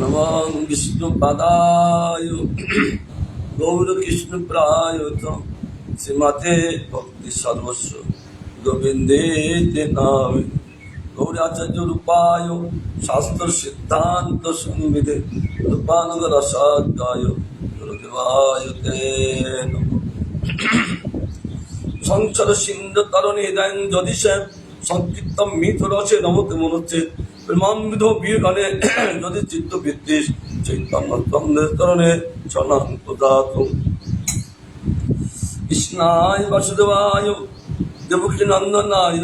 নমঃ বিষ্ণুপাদায় গৌরকৃষ্ণপ্রায় শ্রীমতে ভক্তি সর্বস্ব গোবিন্দে নামে গৌরাচার্য রূপায় শাস্ত্র সিদ্ধান্ত সংবিদে রূপানুগ রসাধ্যায় গুরুদেবায় তে নমঃ। সংসার সিন্ধু তরণী হৃদয়ং যদিশে সংকীর্তম মিথ রসে নমতে মনোচ্ছে প্রেমামৃত বিয়োগনে যদি চিত্ত বিদ্বেষ চৈতন্য তন্দের তরণে চলন প্রদাত কৃষ্ণায় বাসুদেবায় দেবকী নন্দনায়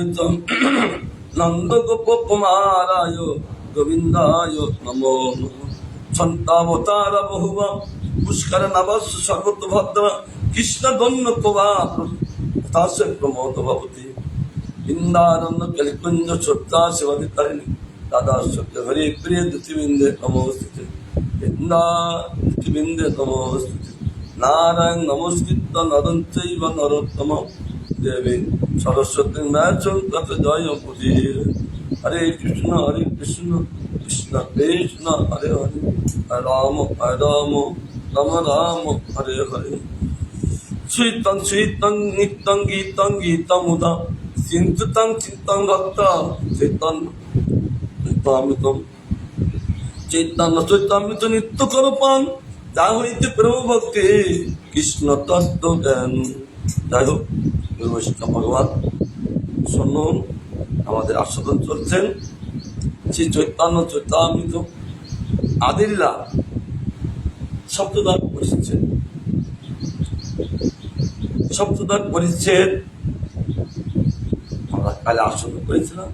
নন্দ গোপ কুমারায় গোবিন্দায় নমো নমঃ। সন্তাবতার বহুবা পুষ্কর নবস্য সর্বত ভদ্র কৃষ্ণ দন্য প্রভা তাসে প্রমোদ ভবতি বৃন্দানন্দ কলিকুঞ্জ শ্রদ্ধা সেবাদি তারিণী দাদা সত্য হরে প্রিয় দ্যুতিবিন্দে নমস্তে বৃন্দা দ্যুতিবিন্দে নমস্তে নারায়ণ নমস্কৃত নরং চৈব নরোত্তমঃ দেবী সরস্বতী ম্যাচং তত জয় মুদির। হরে কৃষ্ণ কৃষ্ণ কৃষ্ণ হরে হরে রাম রাম রাম রাম হরে হরে। শ্রীতং শ্রীতং নিত্যং গীতং গীতমুদা চিন্তিতং চিত্তং ভক্ত চৈতন্য নিত্যামৃতম চৈতন্য চৈতামৃত নিত্য করপান যা হইতে প্রেম ভক্তি কৃষ্ণ তত্ত্ব জ্ঞান। যাই হোক বৈষ্ণব ভগবান শুনুন, আমাদের আস্বাদন চলছেন শ্রী চৈতন্য চৈতামৃত আদিল্লা সপ্তদশ পরিচ্ছেদ। সপ্তদশ পরিচ্ছেদ আমরা কালে আস্বাদন করেছিলাম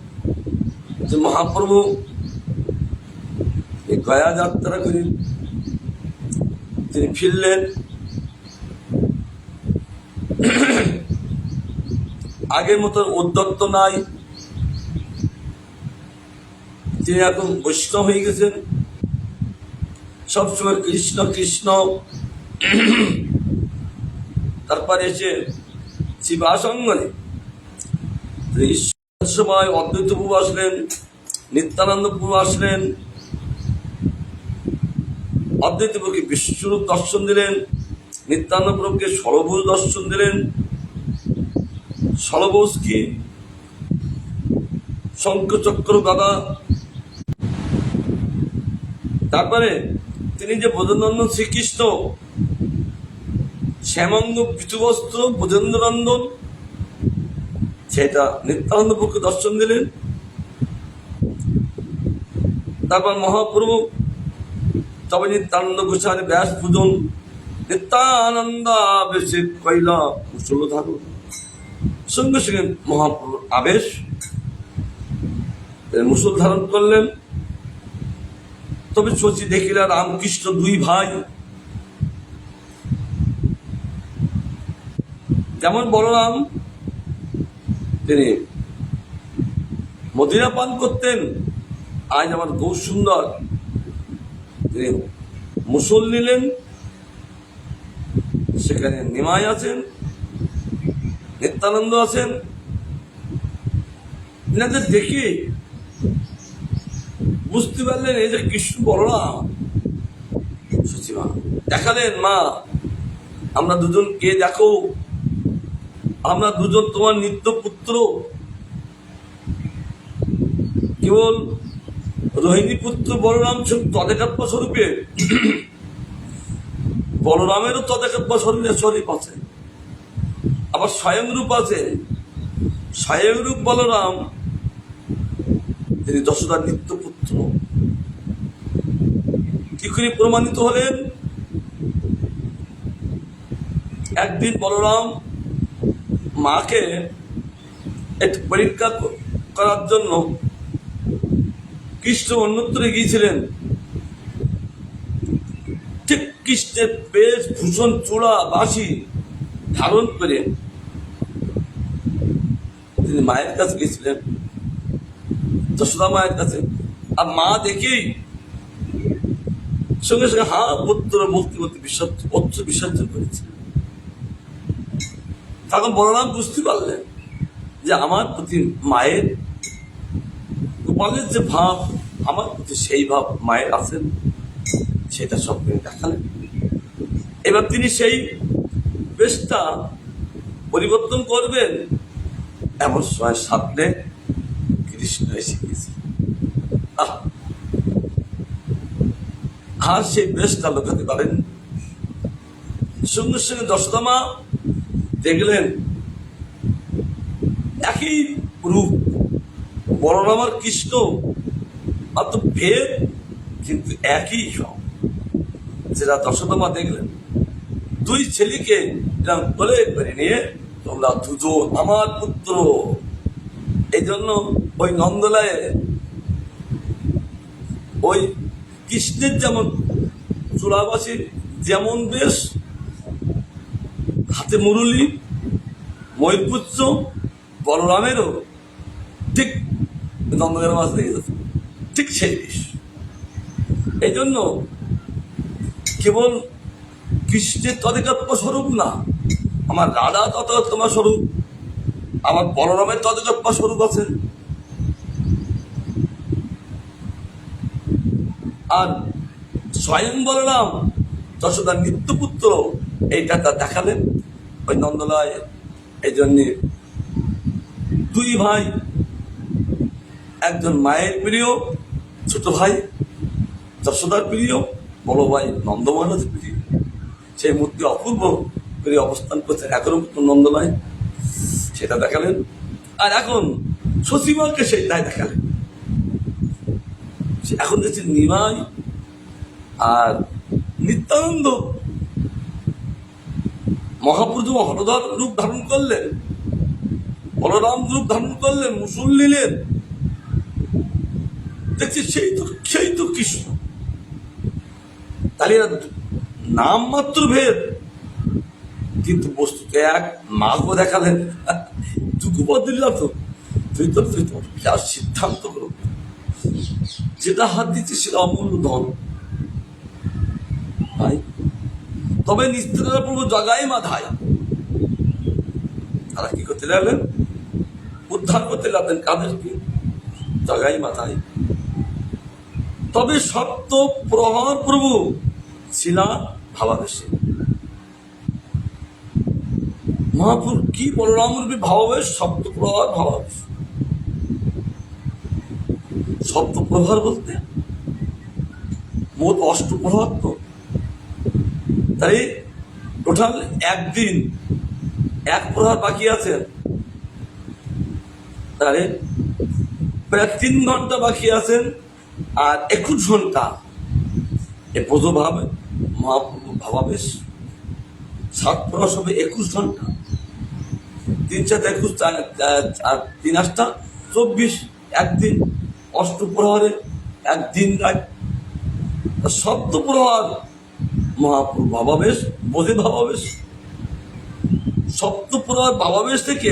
যে মহাপ্রভু এই গয়া যাত্রা করে তিনি ফিরলেন। আগের মতো উদ্যত্ত নাই, তিনি এখন বৈষ্ণব হয়ে গেছেন, সবসময় কৃষ্ণ কৃষ্ণ। তারপরে এসে শিবাসঙ্গনে সময় অদ্বৈত প্রভু আসলেন, নিত্যানন্দ প্রভু আসলেন, অদ্বৈত প্রভুকে বিশ্বরূপ দর্শন দিলেন, নিত্যানন্দ প্রভুকে ষড়ভুজ দর্শন দিলেন। ষড়ভুজ কি? শঙ্খ চক্র গদা। তারপরে তিনি যে ব্রজনন্দন শ্রীকৃষ্ণ শ্যামাঙ্গ পিতুবস্ত্র ব্রজেন্দ্রনন্দন, সেটা নিত্যানন্দ প্রভুকে দর্শন দিলেন। তারপর মহাপ্রভু তবে নিত্যানন্দ গোসাই ব্যাস পূজন নিত্যানন্দা বেশে কইলা মুসল ধারণ। সঙ্গে সঙ্গে মহাপ্রভুর আবেশ, মুসল ধারণ করলেন। তবে শচী দেখিলা রামকৃষ্ণ দুই ভাই, যেমন বলরাম তিনি মদিরা পান করতেন, আজ আমার গৌর সুন্দর তিনি মুসল নিলেন। সেখানে নিমাই আছেন, নিত্যানন্দ আছেন। এনাদের দেখে বুঝতে পারলেন এই যে কৃষ্ণ বলরাম। সচিমা দেখালেন, মা আমরা দুজন কে দেখো, আমরা দুজন তোমার নিত্য পুত্র। কেবল রোহিণী পুত্র বলরাম তদেকাত্ম স্বরূপে, বলরামেরও তদেকাত্ম স্বরূপ আছে, আবার স্বয়ং রূপ আছে। স্বয়ং রূপ বলরাম, তিনি যশোদার নিত্য পুত্র। কি করে প্রমাণিত হলেন? একদিন বলরাম মাকে একটু পরীক্ষা করার জন্য কৃষ্ণ অন্যত্রে গিয়েছিলেন। ঠিক কৃষ্ণের বেশ ভূষণ চূড়া বাঁশি ধারণ করে তিনি মায়ের কাছে গেছিলেন, যশোদা মায়ের কাছে। আর মা দেখেই সঙ্গে সঙ্গে হা পুত্র মুক্তি বলতে বিসর্জন করেছে। তখন বলরাম বুঝতে পারলেন যে আমার প্রতি মায়ের গোপালের যে ভাব, আমার প্রতি সেই ভাব মায়ের আছেন। সেটা সব তিনি দেখালেন। এবার তিনি সেই বেশটা পরিবর্তন করবেন, এমন সময় সামনে কৃষ্ণ এসে গেছে। আর সেই বেশটা লোকাতে পারেন। সঙ্গে সঙ্গে যশোদা দেখলেন একই রূপ, বলরাম আর কৃষ্ণ, মাত্র ভেদ কিন্তু একই সব। যেটা যশোদা দেখলেন দুই ছেলেকে তোলে করে নিয়ে, তোমরা দুজন আমার পুত্র। এই জন্য ওই নন্দলায় ওই কৃষ্ণের যেমন চূড়াবাসীর যেমন বেশ, হাতে মুরলি, ময়ূরপুচ্ছ, বলরামেরও ঠিক নন্দনের মাছ লেগে যাচ্ছে, ঠিক সেই বেশ। এই জন্য কেবল কৃষ্ণের তদেকাত্ম স্বরূপ না, আমার রাধা তথাত্ম স্বরূপ, আমার বলরামের তদেকাত্ম স্বরূপ আছে। আর স্বয়ং বলরাম যশোদার নিত্যপুত্র, এইটা তার দেখালেন ওই নন্দলায়। এই জন্য দুই ভাই, একজন মায়ের প্রিয় ছোট ভাই যশোদার প্রিয়, বড় ভাই নন্দ মহারাজের প্রিয়, সেই মূর্তি অপূর্ব করে অবস্থান করছেন এখনো নন্দলায়, সেটা দেখালেন। আর এখন শশীমাকে সেইটাই দেখালেন। এখন দেখছি নিমাই আর নিত্যানন্দ মহাপ্রভু হরধর রূপ ধারণ করলেন, বলরাম রূপ ধারণ করলেন, মুসুল নিলেন। দেখছি সেই তো কৃষ্ণ। তাহলে নাম মাত্র ভেদ, কিন্তু বস্তুতে এক। মাগো দেখালেন দুঃখ বদলিলা তো, তুই তো সিদ্ধান্ত করো, যেটা হাত দিচ্ছে সেটা অমূল্য ধন। ভাই তবে নিস্তার প্রভু জগাই মাথায় তারা কি করতে লাগলেন? উদ্ধার করতে লাগলেন কাদেরকে? জগাই মাথায়। তবে সপ্ত প্রহর প্রভু ছিলা ভাবাবেশে। মহাপুর কি বলরাম রূপী ভাবাবেশ, সপ্ত প্রহর ভাবাবেশ। সপ্ত প্রহর বলতে মোট অষ্টপ্রহর, তো তাই টোটাল একদিন এক প্রহর বাকি আছে, তাহলে প্রায় 3 ঘন্টা বাকি আছেন। আর 21 ঘন্টা এ বোঝো ভাবে মহাপ্রভু ভাবাবেশ। 7 প্রহর সবে 21 ঘন্টা, 3 × 7 = 21, আর 3 × 8 = 24, একদিন। অষ্টপ্রহরে একদিন রাত। সপ্তপ্রহর মহাপ্রভু ভাবাবেশ, বোধে ভাবাবেশ। সপ্তপ্রহর ভাবাবেশ থেকে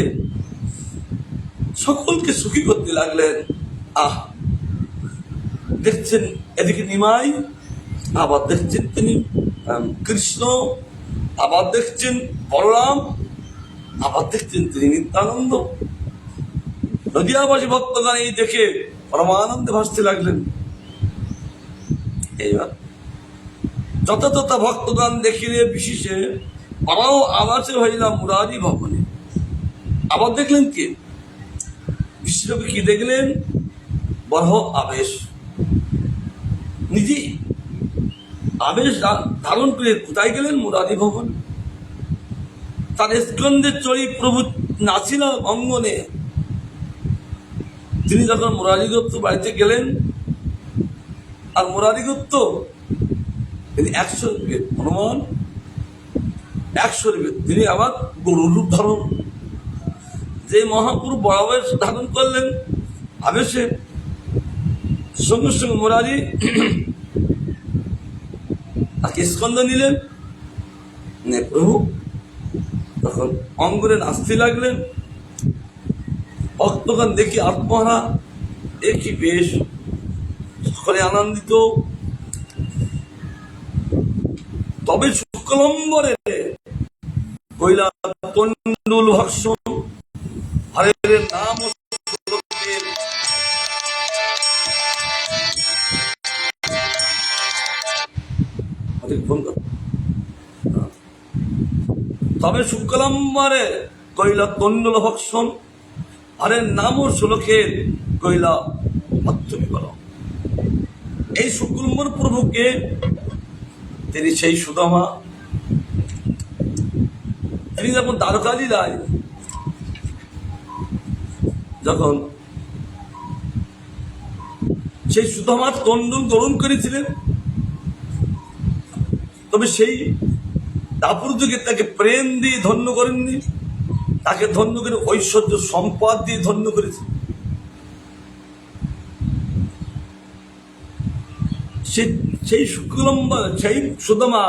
সকলকে সুখী করতে লাগলেন। দেখছেন এদিকে নিমাই, আবার দেখছেন তিনি কৃষ্ণ, আবার দেখছেন বলরাম, আবার দেখছেন তিনি নিত্যানন্দ। নদিয়াবাসী ভক্তগণ এই দেখে পরমানন্দে ভাসতে লাগলেন। এইবার যথাযথ ভক্তগণ দেখিলে বিশেষে পাড়াও আবাসে হইলাম মুরারি ভবনে। আবার দেখলেন কি? বিশ্বকবি কি দেখলেন? বড় আবেশ, নিজে আবেশ ধারণ করে কোথায় গেলেন? মুরারি ভবন। তার স্কন্ধের চড়ি প্রভু নাচিল অঙ্গনে। তিনি যখন মুরারি দত্ত বাড়িতে গেলেন, আর মুরারি দত্ত 100 রূপের হনুমান, 100 রূপের তিনি আবার গরুর রূপ ধারণ। যে মহাপুরুষ বরাবেশ ধারণ করলেন আবেশে, সঙ্গে সঙ্গে মুরারি তাকে স্কন্ধ নিলেন। প্রভু তখন অঙ্গনে নাচতে লাগলেন। ভক্তগণ দেখি আত্মহারা, একই বেশ, সকলে আনন্দিত। তবে শুক্লম্বরে কইলা তণ্ডুল ভক্ষ, হরের নাম ফোন কর। তবে শুক্লাম্বরে কইলা তন্ডুল ভক্ষণ, আরে নামর শ্লোকের কইলা আত্মবিবল। এই শুক্লম্বর প্রভুকে তিনি সেই সুদামা, তিনি যখন দ্বারকাধি রায় যখন সেই সুদামার তন্ডুল গ্রহণ করেছিলেন, তবে সেই দাপুর যুগে তাকে প্রেম দিয়ে ধন্য করেননি, তাকে ধন্য করে ঐশ্বর্য সম্পদ দিয়ে ধন্য করেছে। সেই শুক্লম্বর, সেই সুদামা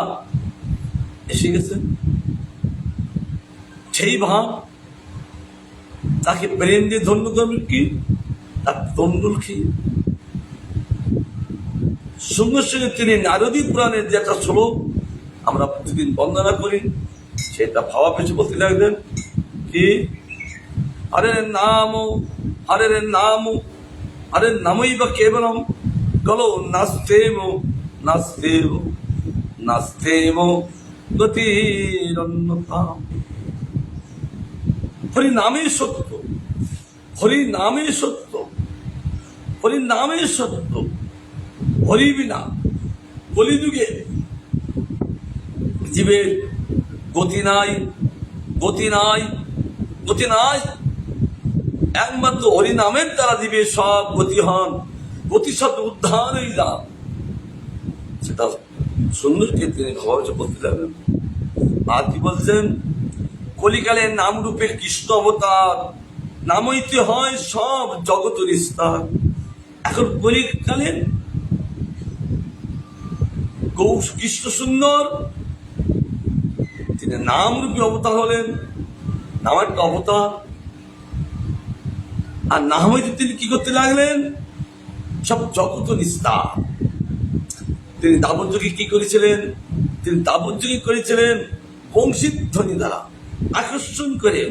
এসে গেছে, সেই ভাব তাকে প্রেম দিয়ে ধন্য করবেন কি, তার তন্ডুল খেয়ে। সঙ্গে সঙ্গে তিনি নারদী পুরাণের যে একটা শ্লোক আমরা প্রতিদিন বন্দনা করি, সেটা ভাবা পেছে বলতে লাগলেন কি, হরে নাম হরে নাম হরে নামই বা কেবলম কলো নাস্তেম নাস্তেম নাস্তেম গতিরন্যতাম। হরি নামে সত্য, হরি নামে সত্য, হরি নামে সত্য। হরি বিনা কলিযুগে জীবের গতি নাই, গতি নাই, গতি নাই। একমাত্র হরি নামের দ্বারা জীবের সব গতি হন, গতি শব্দ উদ্ধার হয়ে যান। সেটা সুন্দরকে তিনি ভাবাবেশ বলতে লাগলেন। আর কি বলছেন, কলিকালের নাম রূপে কৃষ্ণ অবতার, নামইতে হয় সব জগতের স্তর। এখন কলিকালে কৃষ্ণ সুন্দর তিনি নাম রূপে অবতার হলেন, নাম একটা অবতার। আর নাম হইতে তিনি কি করতে লাগলেন, সব জগত নিস্তার। তিনি দাবর যুগে কি করেছিলেন, তিনি দাবর যুগে করেছিলেন বংশীধ্বনি দ্বারা আকর্ষণ করে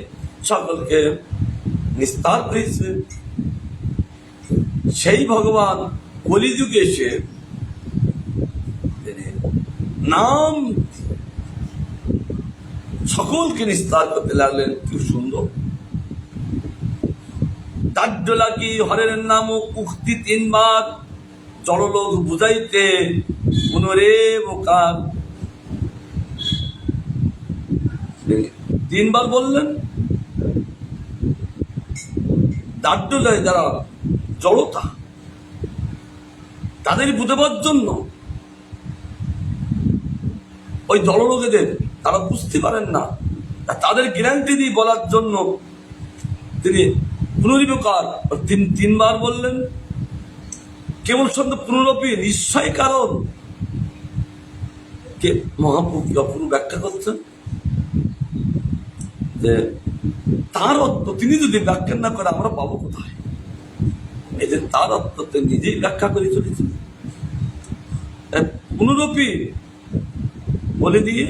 সকলকে নিস্তার করেছিলেন। সেই ভগবান কলিযুগে এসে নাম সকলকে নিস্তার করতে লাগলেন। কি সুন্দর তার্য লাগি হরের নাম উক্তি তিনবার, জড়লোক বুঝাইতে পুনরে বোকার। তিনবার বললেন, দার্ঢ্যলয় যারা জড়তা তাদের বুঝাবার জন্য, ওই জড়লোকেদের তারা বুঝতে পারেন না, তাদের গ্যারান্টি দিয়ে বলার জন্য তিনি পুনরিবকার তিনবার বললেন। কেবল শব্দ পুনরপি নিশ্চয় কারণ কে মহাপ্রভু অপূর্ব ব্যাখ্যা করছেন যে তার অর্থ তিনি যদি ব্যাখ্যা না করে আমরা পাবো কোথায়। এই যে তার অর্থ নিজেই ব্যাখ্যা করে চলেছেন, পুনরপি বলে দিয়ে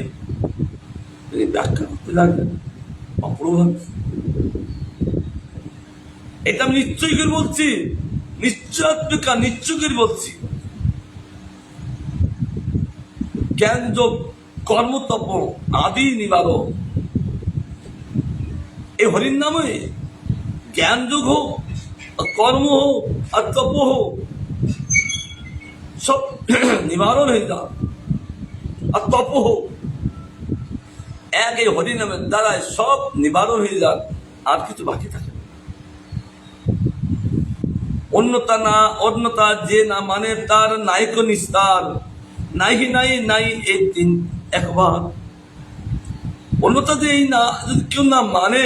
তিনি ব্যাখ্যা করতে লাগলেন অপূর্ব। এটা আমি নিশ্চয় করে বলছি, নিশ্চয়াত্মিকা নিশ্চয় করে বলছি। জ্ঞান যোগ কর্মতপ আদি নিবারক, এই হরির নামে জ্ঞান যোগ হোক, কর্ম হোক আর তপ হোক, সব নিবারণ হয়ে যাক। আর তপ হোক এক, এই হরি নামের দ্বারায় সব নিবারণ হয়ে যাক, আর কিছু বাকি থাকে। অন্যতা যে না মানে তার নায়ক নিস্তার, নাই নাই নাই এই তিন একবার। অন্যতা যে এই না যদি কেউ না মানে,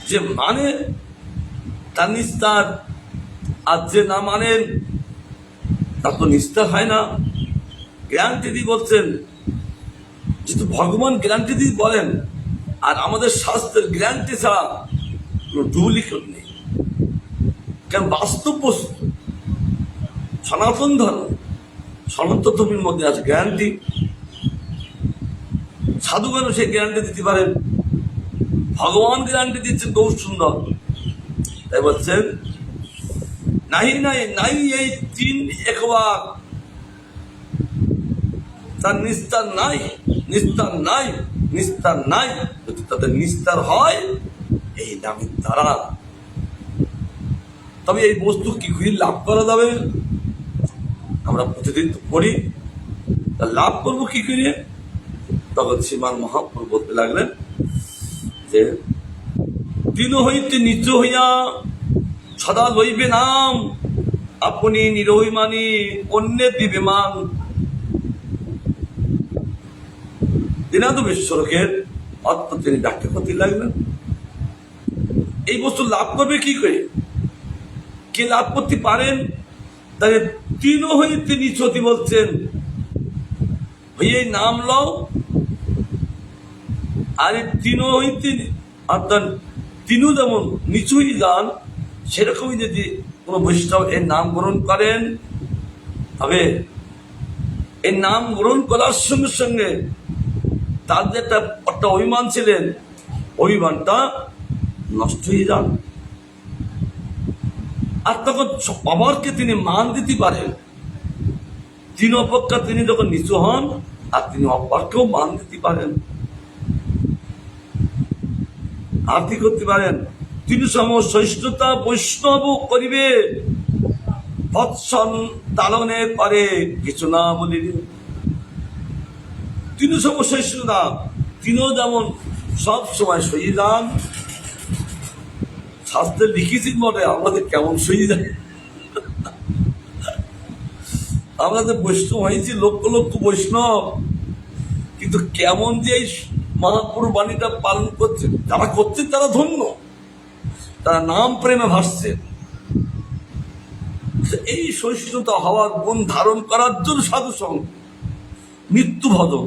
যে মানে তার নিস্তার, আর যে না মানেন তার তো নিস্তার হয় না। গ্যারান্টি দিয়ে বলছেন, যেহেতু ভগবান গ্যারান্টি দিয়ে বলেন, আর আমাদের শাস্ত্রের গ্যারান্টি ছাড়া কোনো ডুপ্লিকেট নেই। কারণ বাস্তব বস্তু সনাতন ধর্ম, সনাতন ধর্মের মধ্যে আছে গ্যারান্টি। সাধুগণ সেই গ্যারান্টি দিতে পারেন, ভগবান গ্যারান্টি দিচ্ছেন বহু সুন্দর। তাই বলছেন নাই নাই নাই এই তিন একবার তার নিস্তার নাই, নিস্তার নাই, নিস্তার নাই। যদি তাদের নিস্তার হয় এই নামের দ্বারা, তবে এই বস্তু কি করে লাভ করা যাবে? আমরা প্রতিদিন তো পড়ি, তা লাভ করবো কি করে? তখন শ্রীমান মহাপ্রভু বলতে লাগলেন যে দিন হইতে নিচ হইয়া সদা লইবে নাম, আপনি নিরভিমানী অন্যের দিবে মান। দীনাদবিশ্বরকের অর্থ তিনি ব্যাখ্যা করতে লাগলেন। এই বস্তু লাভ করবে কি করে? কে লাভ করতে পারেন? তাহলে তিন হইতে নিচ হতে বলছেন, হইয়ে নাম লও। আর তিন হইতে অর্থাৎ তিনও যেমন নিচুই যান, সেরকমই যদি কোনো বৈষ্ণব এর নাম গ্রহণ করেন, তবে এই নাম গ্রহণ করার সঙ্গে সঙ্গে তার যে একটা অভিমান ছিলেন, অভিমানটা নষ্ট হয়ে যান। আর তখন বাবারকে তিনি মান দিতে পারেন। তিন অপেক্ষা তিনি যখন নিচু হন, আর তিনি অপরকেও মান দিতে পারেন। আর কি করতে পারেন? তিনি সম সহিষ্ণুতা বৈষ্ণব করিবে, ভৎসন তালনে পারে কিছু না বলিবে। তিনি সম সহিষ্ণুতা, তিনিও যেমন সব সময় সহি যান। শাস্ত্রে লিখেছি বলে আমাদের কেমন সহি যায়। আমরা যে বৈষ্ণব হয়েছি, লক্ষ লক্ষ বৈষ্ণব, কিন্তু কেমন যে এই মহাপুরুষ বাণীটা পালন করছে, যারা করছে তারা ধন্য, তারা নাম প্রেমে ভাসছে। এই সহিষ্ণুতা হওয়ার গুণ ধারণ করার জন্য সাধু সঙ্গ, মৃত্যু ভজন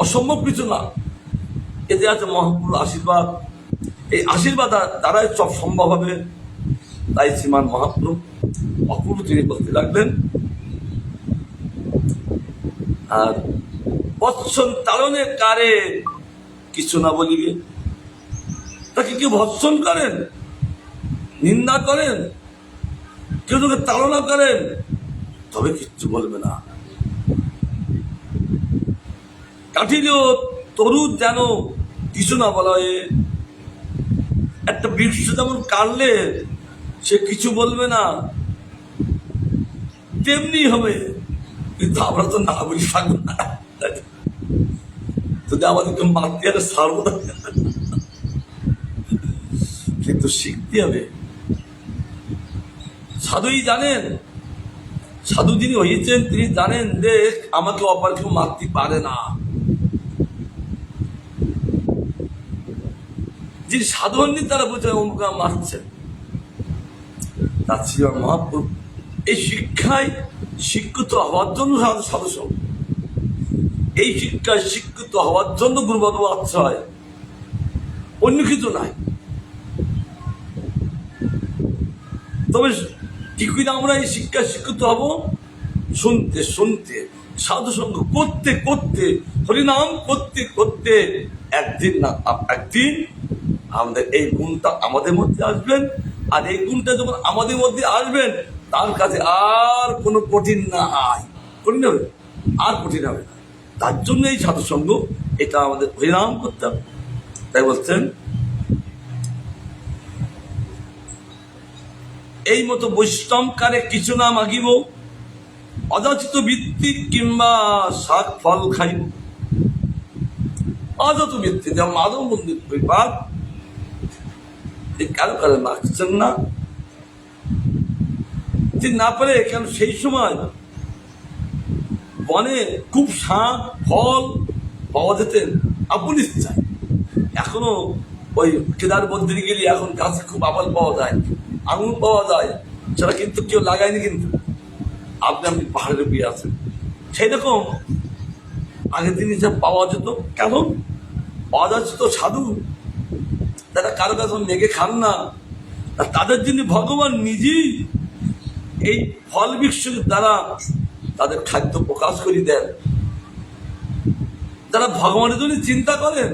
অসম্ভব কিছু না। এতে আছে মহাপুরুষ আশীর্বাদ, এই আশীর্বাদ দ্বারাই সব সম্ভব হবে। তাই শ্রীমান মহাপ্রভু অপূর্ব তিনি বলতে লাগলেন, আর বৎসন তালনে কারে কিছু না বলিবে। তাকে কেউ ভৎসন করেন, নিন্দা করেন, কেউ তোকে তাড়না করেন, তবে কিচ্ছু বলবে না। কাঠিলেও তরু যেন কিছু না বলা হয়। একটা বৃক্ষ যেমন কাটলে সে কিছু বলবে না, তেমনি হবে। কিন্তু আমরা তো না বলি থাকবো না, যদি আমাদেরকে মারতে হবে ছাড়বো না, কিন্তু শিখতে হবে। সাধুই জানেন, সাধু যিনি হয়েছেন তিনি জানেন যে আমাকে অপর কেউ মারতে পারে না। যিনি সাধু হননি তারা বোঝে অমুক মারছেন। তার শ্রীমান মহাপ্রভু এই শিক্ষায় শিক্ষিত হওয়ার জন্য সাধু সঙ্গ, এই শিক্ষায় শিক্ষিত হওয়ার জন্য গুরুবাদ আশ্রয়, অন্য কিছু নাই। তবে কি করে আমরা এই শিক্ষায় শিক্ষিত হব? শুনতে শুনতে, সাধু সঙ্গ করতে করতে, হরিনাম করতে করতে একদিন না একদিন আমাদের এই গুণটা আমাদের মধ্যে আসবেন। আর এই গুণটা যখন আমাদের মধ্যে আসবেন, তার কাছে আর কোনো কঠিন নাই, কঠিন হবে আর কঠিন হবে না। তার জন্য এই সাধু সঙ্গ, এটা আমাদের হরিনাম করতে হবে। তাই বলছেন, এই মতো বৈষ্ণবকারে কিছু না মাগিব, অযাচিত বৃত্তি কিংবা শাক ফল খাইব। অযাচিত বৃত্তি যেমন মাধব মন্দির পরিপাক, কারো কারো মাগছেন না, যে না পারে কেন সেই সময় বনে খুব শাক ফল পাওয়া যেতেন আপনি চাই। এখনো ওই কেদার মন্দিরে গেলে এখন গাছে খুব আপেল পাওয়া যায়, আঙুর পাওয়া যায়, সেটা কিন্তু কেউ লাগায়নি। কিন্তু আপনি পাহাড়ের বিয়ে আছেন, সেই রকম আগের দিনে যা পাওয়া যেত, কেমন পাওয়া যাচ্ছে তো সাধু, তারা কারো কাছে মেঘে খান না। তাদের জন্য ভগবান নিজেই এই ফল বৃক্ষের দ্বারা তাদের খাদ্য প্রকাশ করে দেন। যারা ভগবানের জন্য চিন্তা করেন,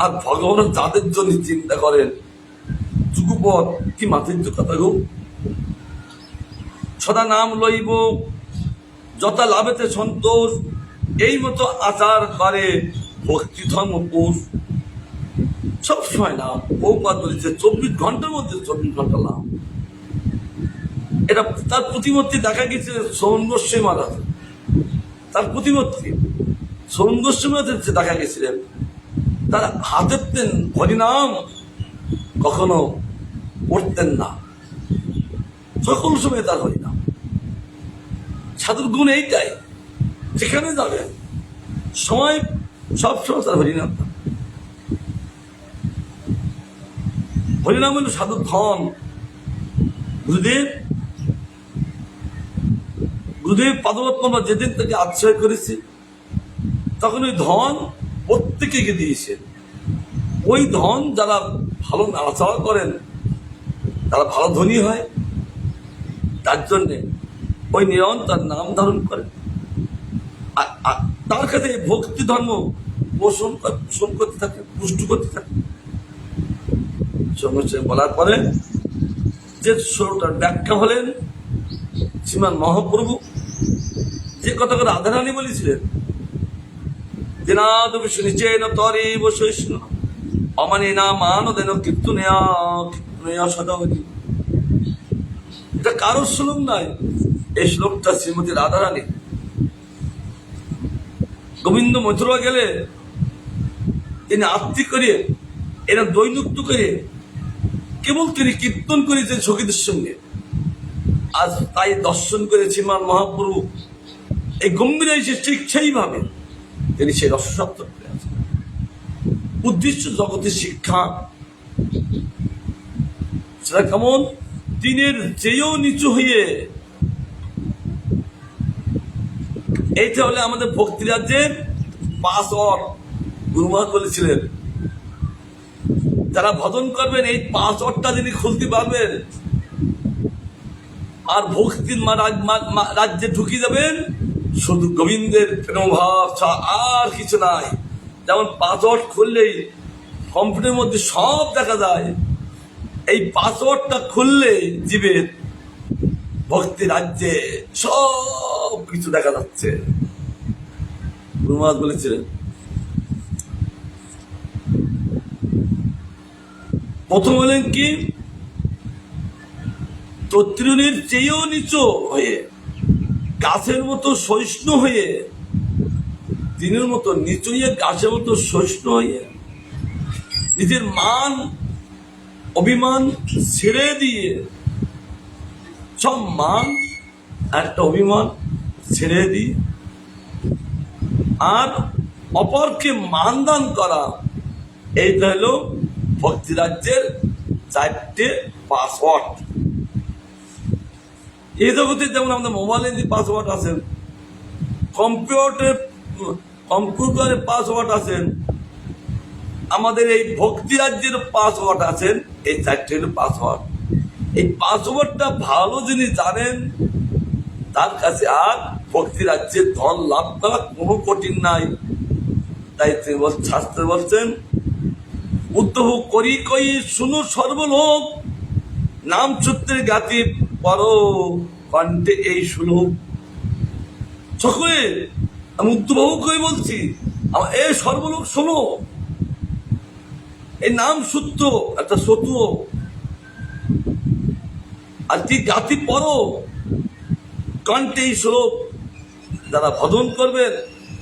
আর ভগবান তাদের জন্য চিন্তা করেন। যুগপথ কি মাতির কথা গো, সদা নাম লইব যথা লাভেতে সন্তোষ, এই মতো আচার করে ভক্তি ধর্ম পুষ। সবসময় লাভ, বহুপাত বলেছে 24 ঘন্টার মধ্যে 24 ঘন্টা লাভ। এটা তার প্রতিমূর্তি দেখা গেছে শ্রবণ গোস্বামী মহারাজ, তার প্রতিমূর্তি শ্রবণ গোস্বামী মহারাজ দেখা গেছিলেন। তার হাতের হরিনাম কখনো পড়তেন না, সকল সময় তার হরিনাম। সাধুর গুণ এইটাই, যেখানে যাবেন সময় সবসময় তার হরিনাম। হরিনাম হল সাধুর ধন। গুরুদেব পাদপদ্ম যেদিন তাকে আশ্রয় করেছে, তখন ওই ধন প্রত্যেকে দিয়েছেন। ওই ধন যারা ভালো নাড়াচাড়া করেন তারা ভালো ধনী হয়। তার জন্যে ওই নিরন্তর নাম ধারণ করেন। তার কাছে ভক্তি ধর্ম পোষণ করতে থাকে, পুষ্টি করতে থাকে। সঙ্গে বলার পরে যে শ্লোকটার ব্যাখ্যা হলেন শ্রীমান মহাপ্রভু, যে কথা করে রাধারানী বলেছিলেন, দিনাদ নিচেন তরে বসৈষ্ণ অমানে না মান দেন কীর্তনেয়া সদাবতী। এটা কারোর শ্লোক নয়, এই শ্লোকটা শ্রীমতী রাধারানী। গোবিন্দ মথুরা গেলে তিনি আত্মি করে, এরা দৈনুক্ত করে কেবল তিনি কীর্তন করেছেন সখীদের সঙ্গে। আজ তাই দর্শন করে শ্রীমান মহাপ্রভু এই গম্ভীর এসে ঠিক সেইভাবে তিনি সেই রসসপ্ত করে আছেন। উদ্দেশ্য জগতের শিক্ষা, সেটা কেমন? দিনের চেয়েও নিচু হয়ে, এইটা হলে আমাদের ভক্তি রাজ্যের পাসওয়ার্ড। গুরু মহারাজ বলেছিলেন, যারা ভজন করবেন এই পাসওয়ার্ডটা যিনি খুলতে পারবেন আর ভক্তির রাজ্যে ঢুকে যাবেন, শুধু গোবিন্দের প্রেমভাব ছাড়া আর কিছু নাই। যেমন পাসওয়ার্ড খুললেই কম্পিউটারের মধ্যে সব দেখা যায়, এই পাসওয়ার্ডটা খুললে জীবের ভক্তি রাজ্যে সব কিছু দেখা যাচ্ছে। গুরু মহারাজ বলেছিলেন, প্রথম হলেন কি, তৃণের চেয়েও নিচু হয়ে, গাছের মতো সহিষ্ণু হয়ে, দিনের মতো নিচু হয়ে গাছের মতো সহিষ্ণু হয়ে, নিজের মান অভিমান ছেড়ে দিয়ে, সব মান একটা অভিমান ছেড়ে দিয়ে, আর অপরকে মান দান করা, এইটা হলো ভক্তি রাজ্যের 4টে পাসওয়ার্ড। এই জগতে যেমন আমাদের মোবাইলে যে পাসওয়ার্ড আছেন, কম্পিউটারের পাসওয়ার্ড আছেন, আমাদের এই ভক্তি রাজ্যের পাসওয়ার্ড আছেন। এই 4টে হলো পাসওয়ার্ড। এই পাসওয়ার্ডটা ভালো যিনি জানেন, তার কাছে আর ভক্তি রাজ্যের ধন লাভ করা কোনো কঠিন নাই। তাই শাস্ত্রে বলছেন, উদ্ধব করি কই শুনু সর্বলোক, নাম সূত্রের জ্ঞাতি পর কণ্ঠে এই শ্লোক। সকলে আমি উদ্ধব কই বলছি, আমার এই সর্বলোক শোনো, এই নাম সূত্র একটা সত্য, আর কি জ্ঞাতি পর কণ্ঠে এই শ্লোক। যারা ভজন করবেন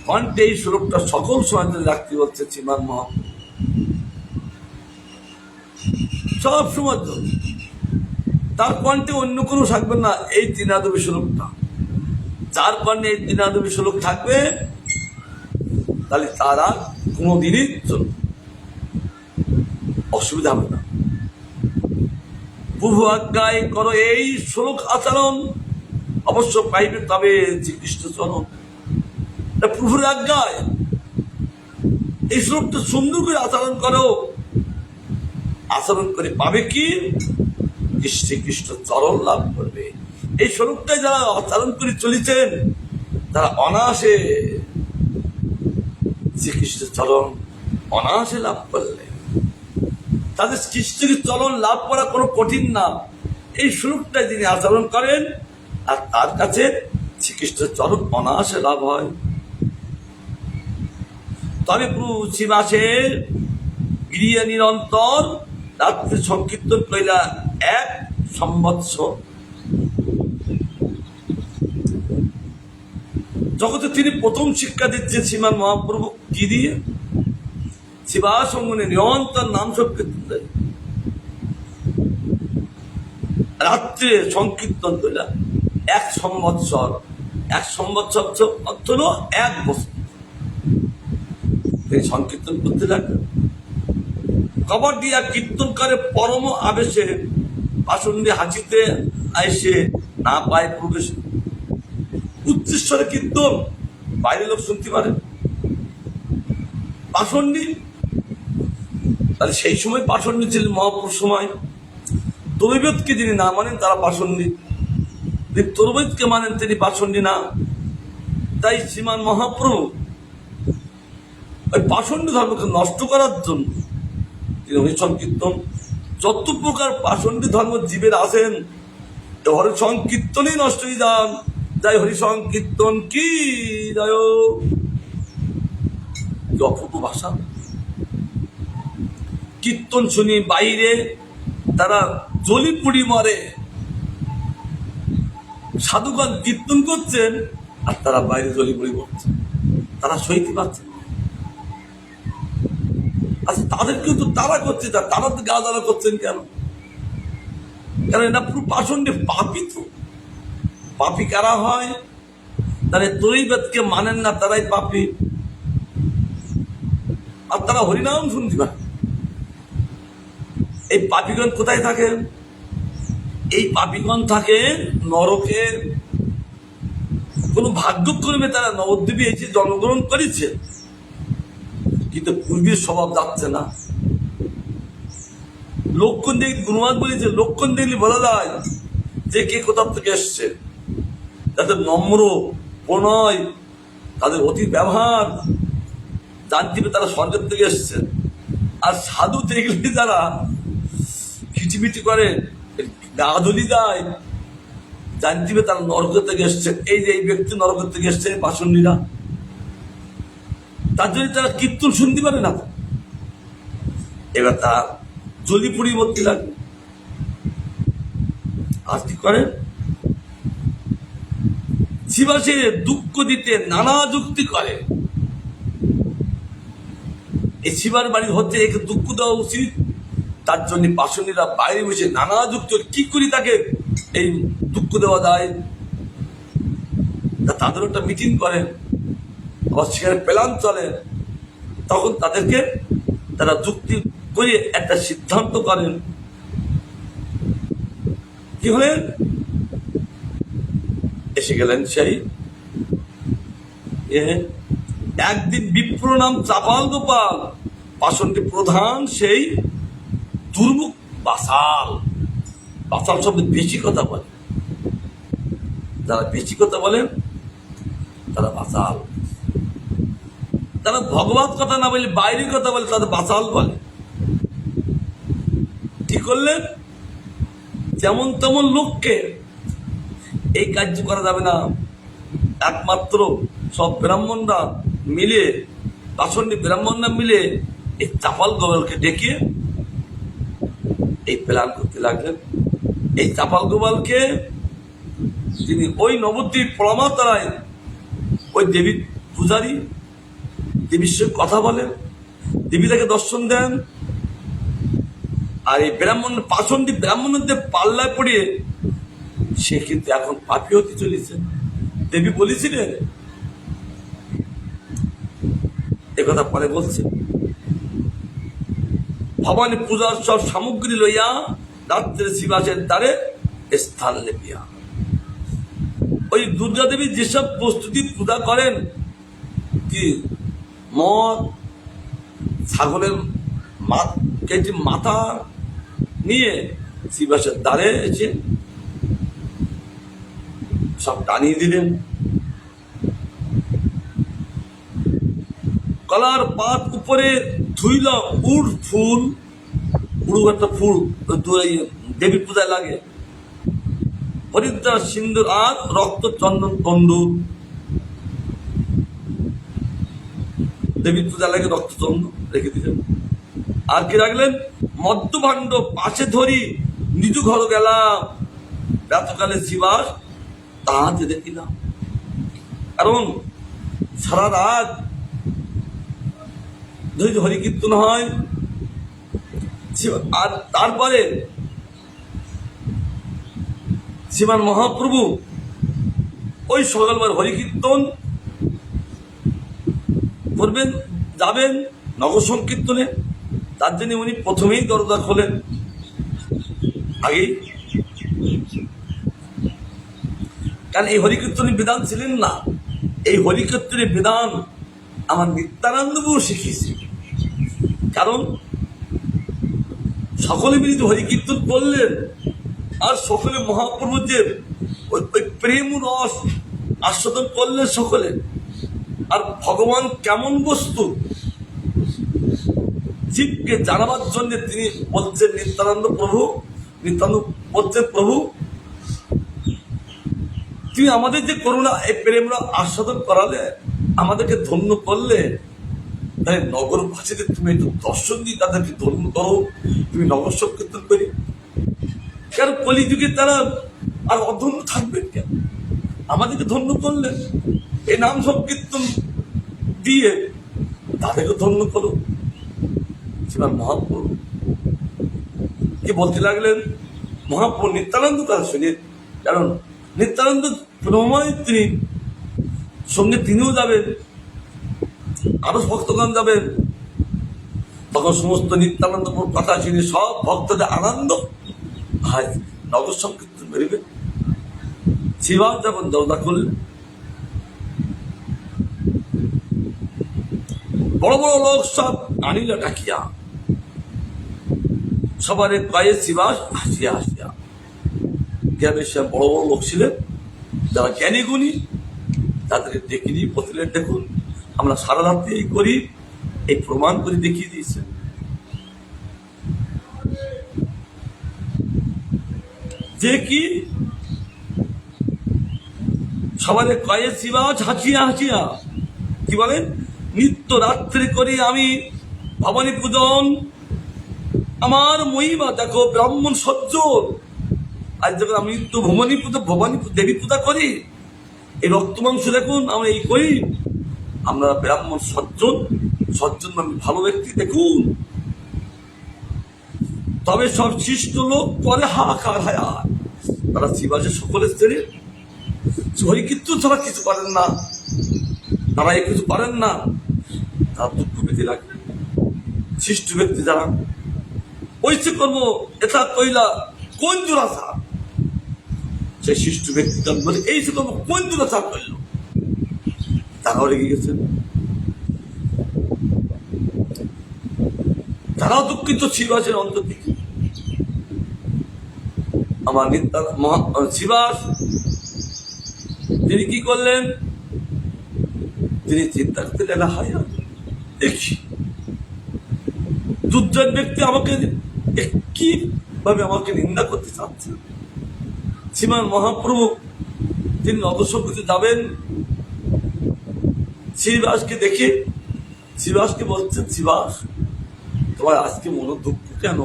কণ্ঠে এই শ্লোকটা সকল সময় রাখতে বলছে শ্রীমান মহাপ্রভু, সব সময়। তার কণ্ঠে অন্য কোনো থাকবে না এই ত্রিনাদবী শ্লোকটা। যার কণ্ঠে এই ত্রিনাদবী শ্লোক থাকবে, তাহলে তারা কোনোদিনই অসুবিধা হবে না। প্রভু আজ্ঞায় করো এই শ্লোক আচরণ, অবশ্য পাইবে তবে শ্রীকৃষ্ণ চরণ। প্রভুর আজ্ঞায় এই শ্লোকটা সুন্দর করে আচরণ করো, আচরণ করে পাবে কি? শ্রীকৃষ্ণ চরণ লাভ করবে। এই শ্লোকটাই যারা আচরণ করে চলেছেন, তারা অনায়াসে শ্রীকৃষ্ণের চরণ অনায়াসে লাভ করলে, তাদের কৃষ্ণের চরণ লাভ করা কোনো কঠিন না। এই শ্লোকটাই যিনি আচরণ করেন আর তার কাছে শ্রীকৃষ্ণ কৃষ্ণের চরণ অনায়াসে লাভ হয়। তবে প্রভু শ্রীবাসের গৃহে নিরন্তর রাত্রি সংকীর্তন কইলা 1 সংবৎসর। জগতে তিনি প্রথম শিক্ষা দিচ্ছে শ্রীমান মহাপ্রভু কি দিয়ে? শিবাসঙ্গনে নিরন্তর নাম সংকীর্তন দেয়, রাত্রে সংকীর্তন কইলা 1 সংবৎসর। 1 সংবৎসর অর্থ হলো 1 বছর তিনি সংকীর্তন করতে লাগলেন। কবর দিয়া কীর্তন করে পরম আবেশে, পাষণ্ডী হাসিতে আইসে না পায় প্রবেশ। উচ্চস্বরে কীর্তন বাইরের লোক শুনতে পারে, পাষণ্ডী তাহলে সেই সময় পাষণ্ডী ছিলেন মহাপুরুষ সময়। তৈবেদকে যিনি না মানেন তারা পাষণ্ডী, যিনি তৈবেদকে মানেন তিনি পাষণ্ডী না। তাই শ্রীমান মহাপ্রভু ওই পাষণ্ডী ধর্মকে নষ্ট করার জন্য তিনি হরি সংকীর্তন, যত প্রকার পাষণ্ডী ধর্ম জীবের আছেন হরি সংকীর্তনই নষ্ট হয়ে যান। যাই হরি সংকীর্তন কি জয়। অপূর্ব ভাষা। কীর্তন শুনি বাইরে তারা জলি পুড়ি মরে, সাধুগণ কীর্তন করছেন আর তারা বাইরে জলি পুড়ি মরছে, তারা সইতে পারছেন। আচ্ছা তাদের কিন্তু তারা করছে, তারা তো গা জ্বালা করছেন কেন? কারণ এটা পুরো পাষণ্ডে পাপী। তো পাপী কারা হয়? তারা তৈবেদকে মানেন না, তারাই পাপী। আর তারা হরিনাম শুনতে পায়। এই পাপীগণ কোথায় থাকেন? এই পাপীগণ থাকেন নরকে। কোন ভাগ্যক্রমে তারা নবদ্বীপে এসে জন্মগ্রহণ করেছে, কিন্তু পূর্বের স্বভাব যাচ্ছে না। লক্ষণ দেখলে গুরুমান বলেছে, লক্ষণ দেখলে বলা যায় যে কে কোথা থেকে এসছে। তাদের নম্র প্রণয়, তাদের অতি ব্যবহার জানতে হবে তারা স্বর্গের থেকে এসছে। আর সাধু দেখলে যারা খিচিমিচি করে, গা ধুলি দেয়, জানতে হবে তারা নরক থেকে এসছে। এই যে এই ব্যক্তি নরক থেকে এসছে পাষণ্ডীরা, তার জন্য তারা কীর্তন শুনতে পারে না। এবার তার জলি পরিবর্তী লাগে। আর কি করে? শিবাসে দুঃখ দিতে নানা যুক্তি করে। এই শিবার বাড়ি হচ্ছে একে দুঃখ দেওয়া উচিত, তার জন্য পাষণ্ডীরা বাইরে বসে নানা যুক্তি কি করি তাকে এই দুঃখ দেওয়া যায়। তাদের একটা মিটিং করে, আবার সেখানে প্ল্যান চলে। তখন তাদেরকে তারা যুক্তি করে একটা সিদ্ধান্ত করেন। কি হলেন? এসে গেলেন সেই একদিন বিপ্র নাম চাপাল গোপাল, পাষণ্ডী প্রধান সেই দুর্মুখ বাসাল। বাসাল শব্দ বেশি কথা বলে, যারা বেশি কথা বলেন তারা বাসাল। তারা ভগবত কথা না বলে বাইরের কথা বলে তাদের বাসাল বলে। কি করলেন? যেমন তেমন লোককে এই কার্য করা যাবে না। একমাত্র সব ব্রাহ্মণরা মিলে, পাষণ্ডী ব্রাহ্মণরা মিলে এই চাপাল গোপালকে ডেকে এই প্ল্যান করতে লাগলেন। এই চাপাল গোপালকে তিনি ওই নবদ্বীপ প্রমাতারায় ওই দেবীর পূজারী, দেবীর সঙ্গে কথা বলেন, দেবী তাকে দর্শন দেন। আর এই ব্রাহ্মণ পাষণ্ডী ব্রাহ্মণদের পাল্লায় পড়িয়ে সে কিন্তু এখন পাপী হতে চলেছে। দেবী বলেছিলেন, একথা পরে বলছে, ভবানী পূজার সব সামগ্রী লইয়া রাত্রে শিবাসের দ্বারে স্থান লেপিয়া। ওই দুর্গা দেবী যেসব প্রস্তুতি পূজা করেন, কি মদ, ছাগলের কেটে মাথা নিয়ে শিবাসের দ্বারে এসে সব টানিয়ে দিলেন। কলার পাত উপরে ধুইল উড় ফুল, উড়ু একটা ফুল দেবী পূজায় লাগে, হরিদ্রা সিন্দুর আর রক্ত চন্দন তন্দুর। দেবীর পূজা লাগে রক্ত চন্দন রেখে দিলেন। আর কি রাখলেন? মদ্যভাণ্ড পাশে ধরি নিজ ঘর গেলাম, রাতকালে শিবাস তাহাতে দেখিলাম। কারণ সারা রাত ধরে হরি কীর্তন হয়, আর তারপরে শ্রীমান মহাপ্রভু ওই সকালবার হরি কীর্তন করবেন, যাবেন নগর সংকীর্তনে। তার জন্য উনি প্রথমেই দরজা খোলেন আগেই, কারণ এই হরিকীর্তনের বিধান ছিলেন না। এই হরিকীর্তনের বিধান আমার নিত্যানন্দবাবু শিখিয়েছে। কারণ সকলে মিলিত হরিকীর্তন করলেন, আর সকলে মহাপ্রভুর যে ওই প্রেম রস আস্বাদন করলেন সকলে। আর ভগবান কেমন বস্তু জীবকে জানাবার জন্য তিনি বলছেন, নিত্যানন্দ বলছেন, প্রভু তুমি আমাদের যে করুণা এই প্রেমরা আস্বাদন করালে, আমাদেরকে ধন্য করলে, তাই নগরবাসীদের তুমি একটু দর্শন দিয়ে তাদেরকে ধন্য করো, তুমি নগর সংকীর্তন করি। কেন কলিযুগে তারা আর অধন্য থাকবেন কেন? আমাদেরকে ধন্য করলেন, এই নাম সংকীর্তন দিয়ে তাদেরকে ধন্য করো। মহাপ্রভু কি বলতে লাগলেন? মহাপ্রভু নিত্যানন্দ কথা শুনে, কারণ নিত্যানন্দ প্রমায় তিনি সঙ্গে তিনিও যাবেন, আরো ভক্তগণ যাবেন। তখন সমস্ত নিত্যানন্দ কথা শুনে সব ভক্তদের আনন্দ হয়, নগর সংকীর্তন বেরোবে। শিবাস যখন দরজা করলেন, বড় বড় লোক সব আনিল ডাকিয়া, সবারে কয়ে শিবাস হাসিয়া হাসিয়া। গ্রামের সব বড় বড় লোক ছিলেন, যারা জ্ঞানী গুণী, তাদেরকে ডেকে নিয়ে বললেন, দেখুন আমরা সারা রাত্রি এই করি, এই প্রমাণ করে দেখিয়ে দিয়েছেন। যে কি সবারে কয়ে শিবাস হাসিয়া হাসিয়া, কি বলেন? নিত্য রাত্রি করি আমি ভবানী পূজন, আমার মহিমা দেখো ব্রাহ্মণ সজ্জন। আজ যখন আমি নিত্য ভবানী দেবী পূজা করি, এই রক্ত মাংস দেখুন আমরা এই করি, আমরা ব্রাহ্মণ সজ্জন, সজ্জন আমি ভালো ব্যক্তি দেখুন। তবে সব শিষ্ট লোক করে হাহাকার হায়ার, তারা শিবাসের সকলের ছেড়ে হরিকীর্তন ছাড়া কিছু করেন না, তারা এই কিছু করেন না, তারা দুঃখ পেতে লাগবে। শিষ্ট ব্যক্তি যারা ঐছে কর্ম এটা কইলা কোন দুরাচার, সেই শিষ্ট ব্যক্তি বলে এই সে কর্ম কোন দুরাচার করল, তারাও রেগে গেছেন, তারাও দুঃখিত শিবাসের অন্তর থেকে। আমার শিবাস তিনি কি করলেন? তিনি চিন্তা করতে লাগলেন, হায় দেখি দুর্জন ব্যক্তি আমাকে কি ভাবে আমাকে নিন্দা করতে চাচ্ছেন। শ্রীমান মহাপ্রভু তিনি নগরসংকীর্তনে যাবেন, শ্রীবাসকে দেখে শ্রীবাসকে বলছেন, শ্রীবাস তোমার আজকে মনে দুঃখ কেন?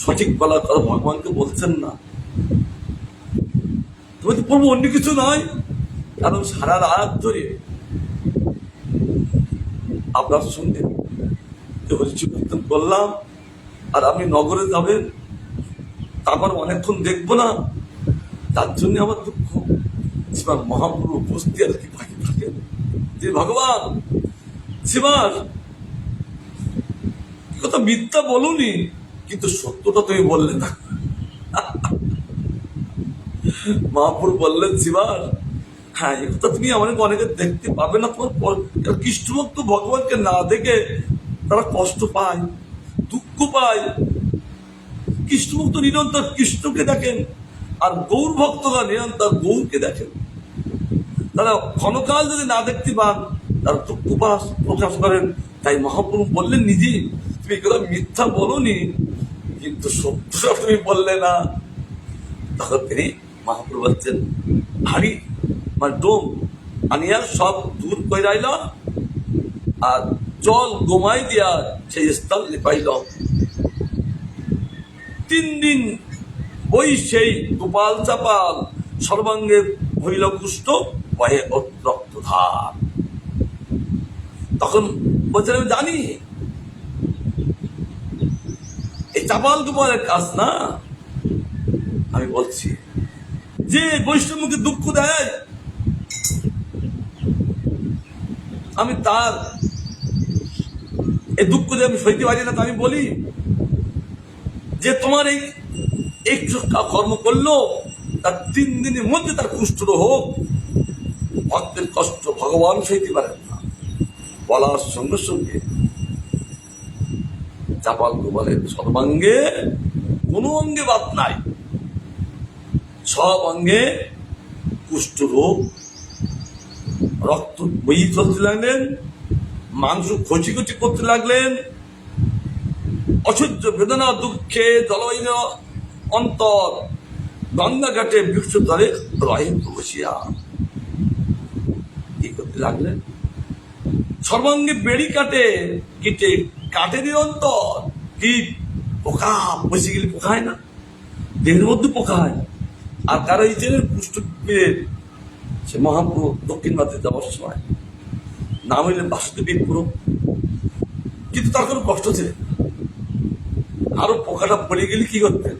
সঠিক বলা কারো ভগবানকে বলছেন না। তুমি তো প্রভু অন্য কিছু নয়, কারণ সারা রাত ধরে আপনার সঙ্গে হরিকীর্তন করলাম, আর আপনি নগরে যাবেন, তারপর অনেকক্ষণ দেখবো না, তার জন্য আমার দুঃখ। শ্রীমান মহাপ্রভু বসতে আর কি বাকি থাকেন যে ভগবান শিবাস কথা মিথ্যা বলুনি, কিন্তু সত্যটা তুমি বললে না। মহাপ্রভু বললেন, শিবাস হ্যাঁ এই কথা তুমি আমাকে অনেকে দেখতে পাবে না, তোমার কৃষ্ণভক্ত ভগবানকে না দেখে তারা কষ্ট পায়, দুঃখ পায়। কৃষ্ণভক্ত নিরন্তর কৃষ্ণকে দেখেন, আর গৌর ভক্তরা নিরন্তর গৌরকে দেখেন। তারা ক্ষণকাল যদি না দেখতে পান, তারা দুঃখ প্রকাশ করেন। তাই মহাপ্রভু বললেন নিজে, তুমি কথা মিথ্যা বলনি, কিন্তু সত্যটা তুমি বললে না। তখন তিনি মহাপ্রভু বলছেন হাড়ি মানে ডোম আনিয়া সব দূর করে আইল আর জল গোমাই দিয়া সেই স্থল লিপাইল। 3 দিন ওই সেই গোপাল চাপাল সর্বাঙ্গে হইল কুষ্ঠ, ভয়ে রক্তধার। তখন বলছেন আমি জানি এই চাপাল গোপালের কাজ না, আমি বলছি যে বৈষ্ণবকে দুঃখ দেয় আমি তার এই দুঃখ দিয়ে আমি সইতে পারি না। তো আমি বলি যে তোমার এই কর্ম করলো তার 3 দিনের মধ্যে তার কুষ্ঠ হোক, ভক্তের কষ্ট ভগবান সইতে পারেন না। বলার সঙ্গে সঙ্গে চাপাল গোপালের সর্বাঙ্গে কোনো অঙ্গে বাদ নাই, সব অঙ্গে কুষ্ঠ রোগ, রক্ত বই চলতে লাগলেন, মাংস খচি খচি করতে লাগলেন, অসহ্য বেদনা দুঃখে জলবায়ু অন্তর গঙ্গা ঘাটে বৃক্ষতলে রহে বসিয়া কি করতে লাগলেন, সর্বাঙ্গে বেড়ি কেটে কাটে নিরন্তর কীট পোকা বসে গেলে পোকায় না, দেহের মধ্যে পোকায়। আর কারো এই ছেলের পুষ্ট সে মহাপ্রভু দক্ষিণ ভারতে যাওয়ার সময় নাম হইলেন বাসুদেব পুরো, কিন্তু তার কোনো কষ্ট ছিল। আরো পোকাটা পড়ে গেলে কি করতেন,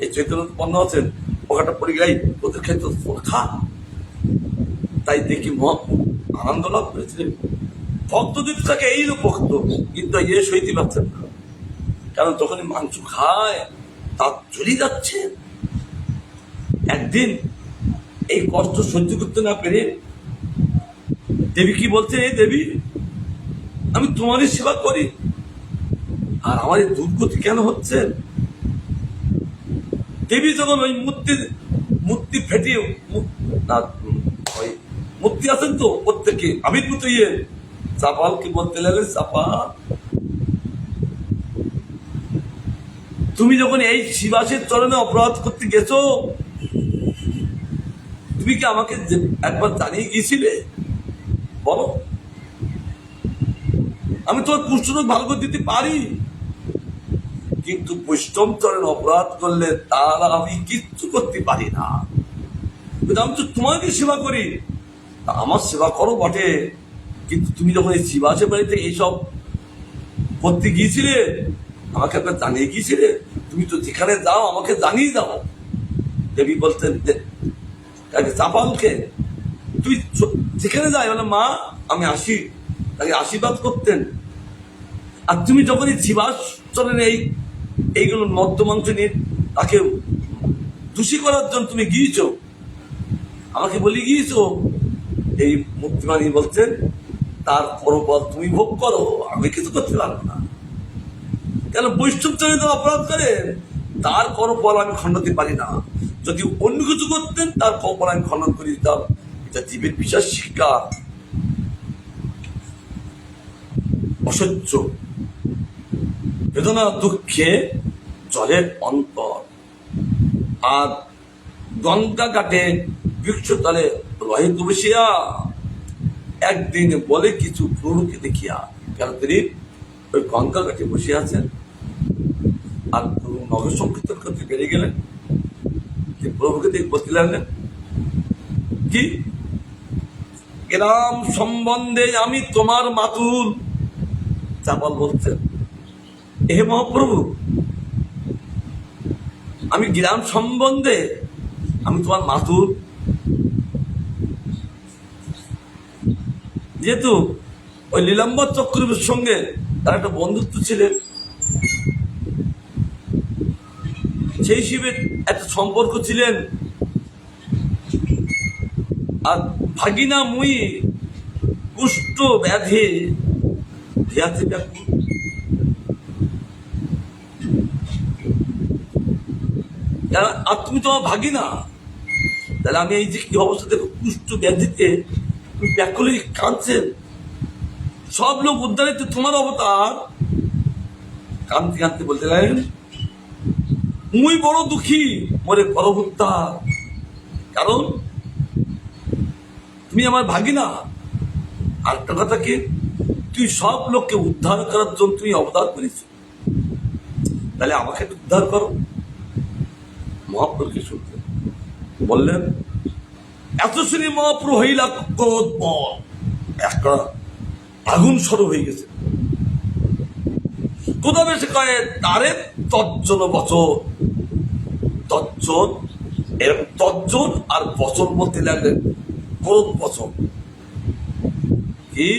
এই চৈতন্য পণ্য আছেন, পোকাটা পড়ে গেলে ওদের ক্ষেত্রে খা। তাই দেখি মহাপ্রভু আনন্দ লাভ করেছিলেন। ভক্তদের থাকে এই লোক ভক্ত, কিন্তু এ সইতে পারছেন না, কারণ তখনই মাংস খায় তার চলে যাচ্ছে। একদিন এই কষ্ট সহ্য করতে না পেরে দেবী কি বলছে, এই দেবী আমি তোমারই সেবা করি আর আমার এই দুর্গতি কেন হচ্ছে। দেবী যখন ওই মূর্তি ফেটিয়ে মূর্তি আছেন তো প্রত্যেকে আবির্ভূত চাপালকে বলতে লাগলেন, চাপাল তুমি যখন এই শিবাসের চরণে অপরাধ করতে গেছো, তুমি কি আমাকে একবার জানিয়ে গিয়েছিলে বলো, আমি তোমার কুষ্ঠরোগ ভালো করে দিতে পারি, কিন্তু বৈষ্ণব চরণে অপরাধ করলে তারা আমি কিচ্ছু করতে পারি না। আমি তো তোমাকে সেবা করি, আমার সেবা করো বটে, কিন্তু তুমি যখন এই শিবাসের বাড়িতে এইসব করতে গিয়েছিলে আমাকে একবার জানিয়ে গিয়েছিলে, তুমি তো যেখানে যাও আমাকে জানিয়ে যাও। দেবী বলতেন চাপালকে তুই যেখানে যাই বলে মা আমি আসি, তাকে আশীর্বাদ করতেন। আর তুমি যখন এই শিবাস চরণে এইগুলো মদ্য মাংস নিয়ে তাকে দোষী করার জন্য তুমি গিয়েছ, আমাকে বলে গিয়েছো, এই মুক্তিবাণী বলছেন তার পরপর তুমি ভোগ করো, আমি কিছু করতে পারবো না। কেন বৈষ্ণব চরিত্র অপরাধ করে তার করপল আমি খণ্ডাতে পারি না। যদি অন্য কিছু করতেন তার করপল আমি খণ্ডন করে দিতাম। এটা জীবের বিশেষ শিক্ষা। অসহ্য বেদনা দুঃখে জলের অন্তর আর গঙ্গা ঘাটে বৃক্ষতলে রহিত বসিয়া একদিন বলে কিছু প্রভুকে দেখিয়া, কেন তিনি ওই গঙ্গা ঘাটে বসে আছেন আর প্রভু নগর সংকীর্তন করতে বেরিয়ে গেলেন। প্রভুকে দেখে বলতে লাগলেন কি, গ্রাম সম্বন্ধে আমি তোমার মাতুল। চাপাল বলছেন হে মহাপ্রভু আমি গ্রাম সম্বন্ধে আমি তোমার মাতুল, যেহেতু ওই লীলাম্বর চক্রবর্তীর সঙ্গে তার একটা বন্ধুত্ব ছিলেন, সেই শিবের একটা সম্পর্ক ছিলেন। আর ভাগিনা মুই কুষ্ঠ ব্যাধি ধিয়াতে ব্যাকুল। আর তুমি তোমার ভাগিনা, তাহলে আমি এই যে কি অবস্থা দেখো কুষ্ঠ ব্যাধিতে ব্যাকুল কাঁদছেন, সব লোক উদ্ধারিত তোমার অবতার। কাঁদতে কাঁদতে বলতে লাগলেন মুই বড় দুঃখী মোরে করভুত্তার। কারণ তুমি আমার ভাগিনা। আর একটা কথা কি, তুই সব লোককে উদ্ধার করার জন্য তুই অবতার করেছিস, তাহলে আমাকে একটু উদ্ধার করো। মহাপ্রভুকে শুনতে বললেন, এত শ্রী মহাপ্রভু হইলা ক্রোধময়, একটা আগুন স্বরূপ হয়ে গেছে। কোথাও বেশি কয়ে তারে তজ্জন বচন, তজ্জন, এরকম তজ্জন আর বচন বলতে লাগলেন ক্রোধ বচন। কি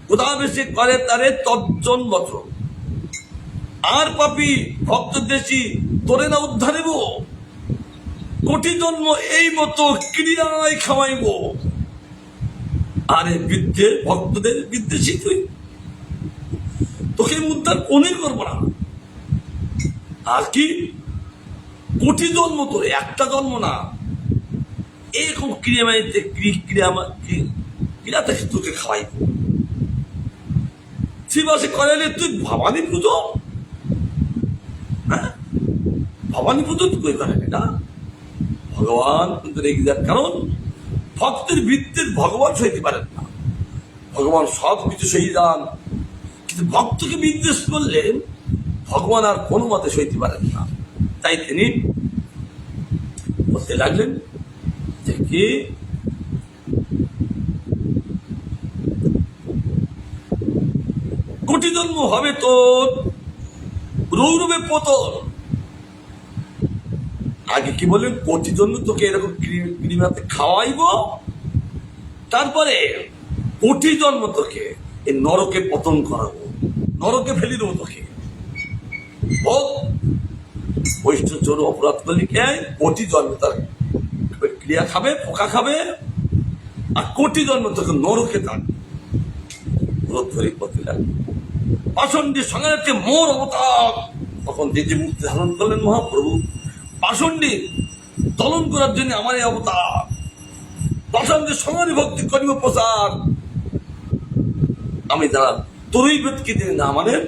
কোথাও বেশি করে তারে তজ্জন বচন। আর পাপি ভক্ত দেশি তোরে না উদ্ধারিব, কোটি জন্ম এই মতো ক্রিয়ায় খাওয়াইব। আরে বিদ্যে ভক্তদের বিদ্বেষী তুই, তোকে উদ্ধার কোনই করবো না। আর কি কোটি জন্ম তোরে, একটা জন্ম না, এরকম ক্রিয়ামাইতে ক্রিয়া থেকে তোকে খাওয়াইব। শিবাসে করাইলে তুই ভবানী পুজো, হ্যাঁ ভবানী পুজো তুই কই করেনি না। ভগবান কিন্তু রেগে যান, কারণ ভক্তের ভিত্তির ভগবান সইতে পারেন না। ভগবান সব কিছু সই যান, কিন্তু ভক্তকে বিদ্বেষ করলেন ভগবান আর কোনো মতে সইতে পারেন না। তাই তিনি বলতে লাগলেন যে কি কোটি জন্ম হবে তোর রৌরবে পতন। আগে কি বললেন, কোটি জন্ম তোকে এরকম ক্রিমাতে খাওয়াইব, তারপরে কোটি জন্ম তোকে এই নরকে পতন করাবো, নরকে ফেলে দেবো তোকে। বৈষ্ণব চোর অপরাধ করলে কে কোটি জন্ম তার ক্রিয়া খাবে, পোকা খাবে, আর কোটি জন্ম তোকে নরকে থাকবে। পাষণ্ডী সঙ্গে মোর অবতার, তখন দিদি মুক্তি ধারণ করলেন মহাপ্রভু। পাষণ্ডী দলন করার জন্য আমার এই অবতার। পাষণ্ডী সঙ্গে ভক্তি করিব প্রচার। আমি যারা তরুই বেদকে তিনি না মানেন,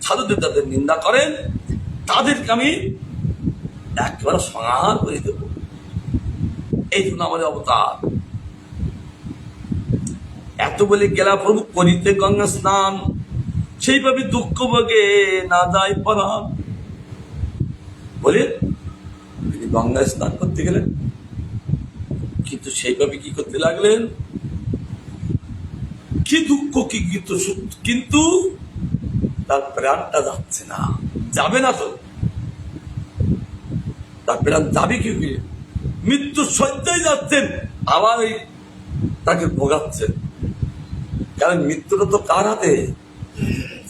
সাধুদের তাদের নিন্দা করেন, তাদেরকে আমি একেবারে সংহার করে দেব। এই জন্য আমাদের অবতার। এত বলে গেলা প্রভু করিতে গঙ্গা স্নান, সেইভাবে দুঃখ ভোগে না যায় পরাণ। বলে তিনি গঙ্গায় স্নান করতে গেলেন, কিন্তু সেইভাবে কি করতে লাগলেন, কি দুঃখ কি কিন্তু তার প্রাণটা যাচ্ছে না, যাবে না তো। তার প্রাণ যাবে কি, মৃত্যুর শয্যায় যাচ্ছেন, আবার এই তাকে ভোগাচ্ছেন। কারণ মৃত্যুটা তো কার হাতে,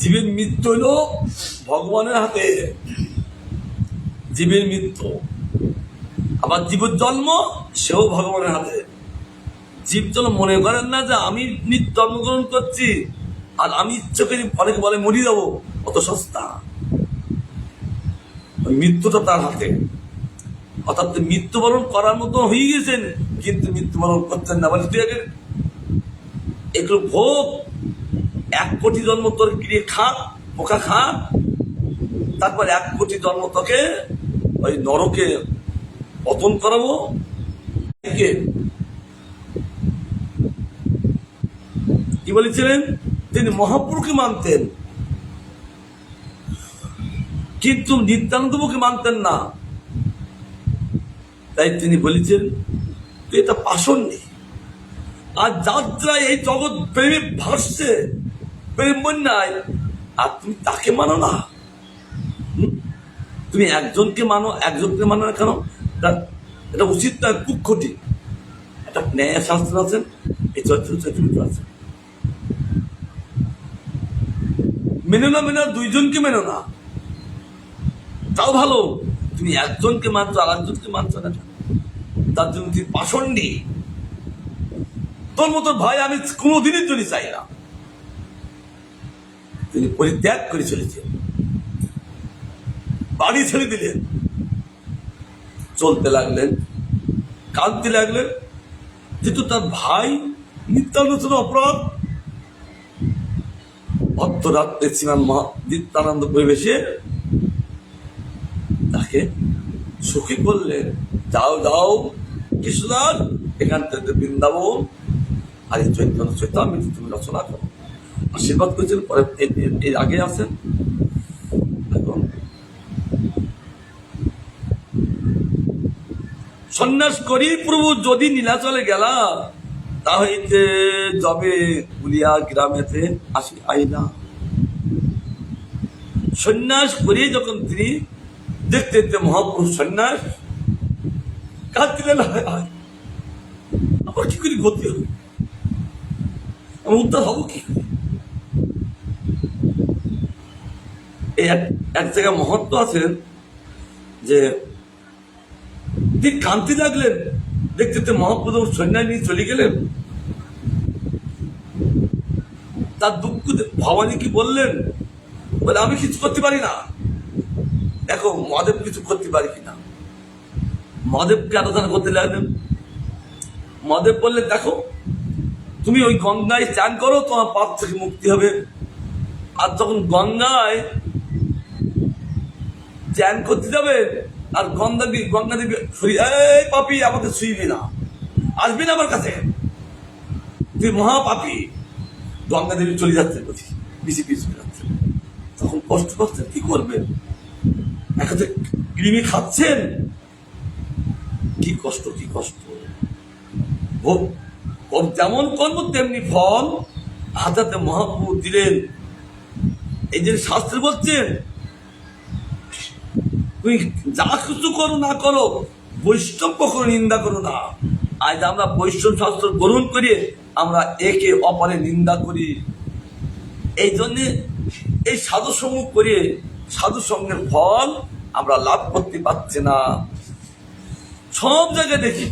জীবের মৃত্যু হলো ভগবানের হাতে। জীবের মৃত্যু, আবার জীবের জন্ম সেও ভগবানের হাতে। জীব যেন মনে করেন না যে আমি জন্মগ্রহণ করছি আর আমি ইচ্ছে করি, অনেকে বলে মরি যাবো, অত সস্তা। মৃত্যুটা তার হাতে, অর্থাৎ মৃত্যুবরণ করার মতো হয়ে গেছেন, কিন্তু মৃত্যুবরণ করছেন না। বলে তুই আগে এগুলো ভোগ, 1 কোটি জন্ম তোর গিয়ে খা, পোকা খা, তারপর 1 কোটি জন্ম তোকে ওই নরকে পতন করাবো। কি বলেছিলেন, তিনি মহাপ্রভুকে মানতেন, কিন্তু নিত্যানন্দকে মানতেন না। তাই তিনি বলেছেন তুই এটা পাষণ্ডী, আর যাত্রায় এই জগৎ প্রেমে ভাসছে, প্রেম বন্যায়, আর তুমি তাকে মানো না। তুমি একজনকে মানো, একজনকে মানো না কেন? এটা উচিত নয়, কুক্ষটি। একটা ন্যায় শাস্ত্র আছেন, এই চরিত্র আছে, মেনো না, মেনো 2 জনকে মেনো না, তাও ভালো। তুমি একজনকে মানছো, আর একজনকে মানছো না, তার জন্য তুমি পাষণ্ডী। তোর মতো ভাই আমি কোনোদিনের জন্য চাই না। তিনি পরিত্যাগ করে চলেছেন, বাড়ি ছেড়ে দিলেন, চলতে লাগলেন, কাঁদতে লাগলেন, যেহেতু তার ভাই নিত্যানন্দ অপরাধ। অর্ধরাত্রে শ্রীমান নিত্যানন্দ পরিবেশে তাকে সুখী করলেন, যাও যাও কৃষ্ণদাস, এখান থেকে বৃন্দাবন আর এই চৈতন্য চৈতামৃত তুমি রচনা করো। আশীর্বাদ করেছেন। পরে এর আগে আছেন এখন সন্ন্যাস করি প্রভু যদি নীলাচলে গেলা, তা হইতে যবে গুলিয়া গ্রামেতে আসি আইনা। সন্ন্যাস করিয়ে যখন তিনি দেখতে দেখতে মহাপুরুষ সন্ন্যাস কাঁদছিলেন, আবার কি করে গতি হবে, আমি উদ্ধার হবো কি করে? এই এক জায়গায় মহত্ব আছেন যে তিনি কান্তি লাগলেন, দেখতে দেখতে মহাপ্রভু সন্ন্যাস নিয়ে চলে গেলেন। তার দুঃখ ভবানী কি বললেন, বলে আমি কিছু করতে পারি না, দেখো মহাদেব কিছু করতে পারি কিনা। মহাদেবকে আরাধনা করতে লাগলেন। মহাদেব বললেন, দেখো তুমি ওই গঙ্গায় চান করো, তোমার পাপ থেকে মুক্তি হবে। আর যখন গঙ্গায় চান করতে যাবে আর গঙ্গা দেবী এই পাপি, আমাকে ছুঁইবি না, আসবি না আমার কাছে, তুই মহাপাপি। গঙ্গা দেবী চলে যাচ্ছে, পিছিয়ে পিছিয়ে যাচ্ছে। তখন কষ্ট করছেন, কি করবেন, একাতে কৃমি খাচ্ছেন, কি কষ্ট কি কষ্ট। যেমন কর্ম তেমনি ফল হাতাতে মহাপ্রভু দিলেন। এই যে শাস্ত্রে বলছেন, তুমি যা কিছু করো না করো, বৈষ্ণব করে নিন্দা করো না। আজ আমরা বৈষ্ণব শাস্ত্র গ্রহণ করি, আমরা একে অপরে নিন্দা করি। এই জন্য এই সাধু সঙ্গ করে সাধু সঙ্গের ফল আমরা লাভ করতে পারছি না। সব জায়গায় দেখি,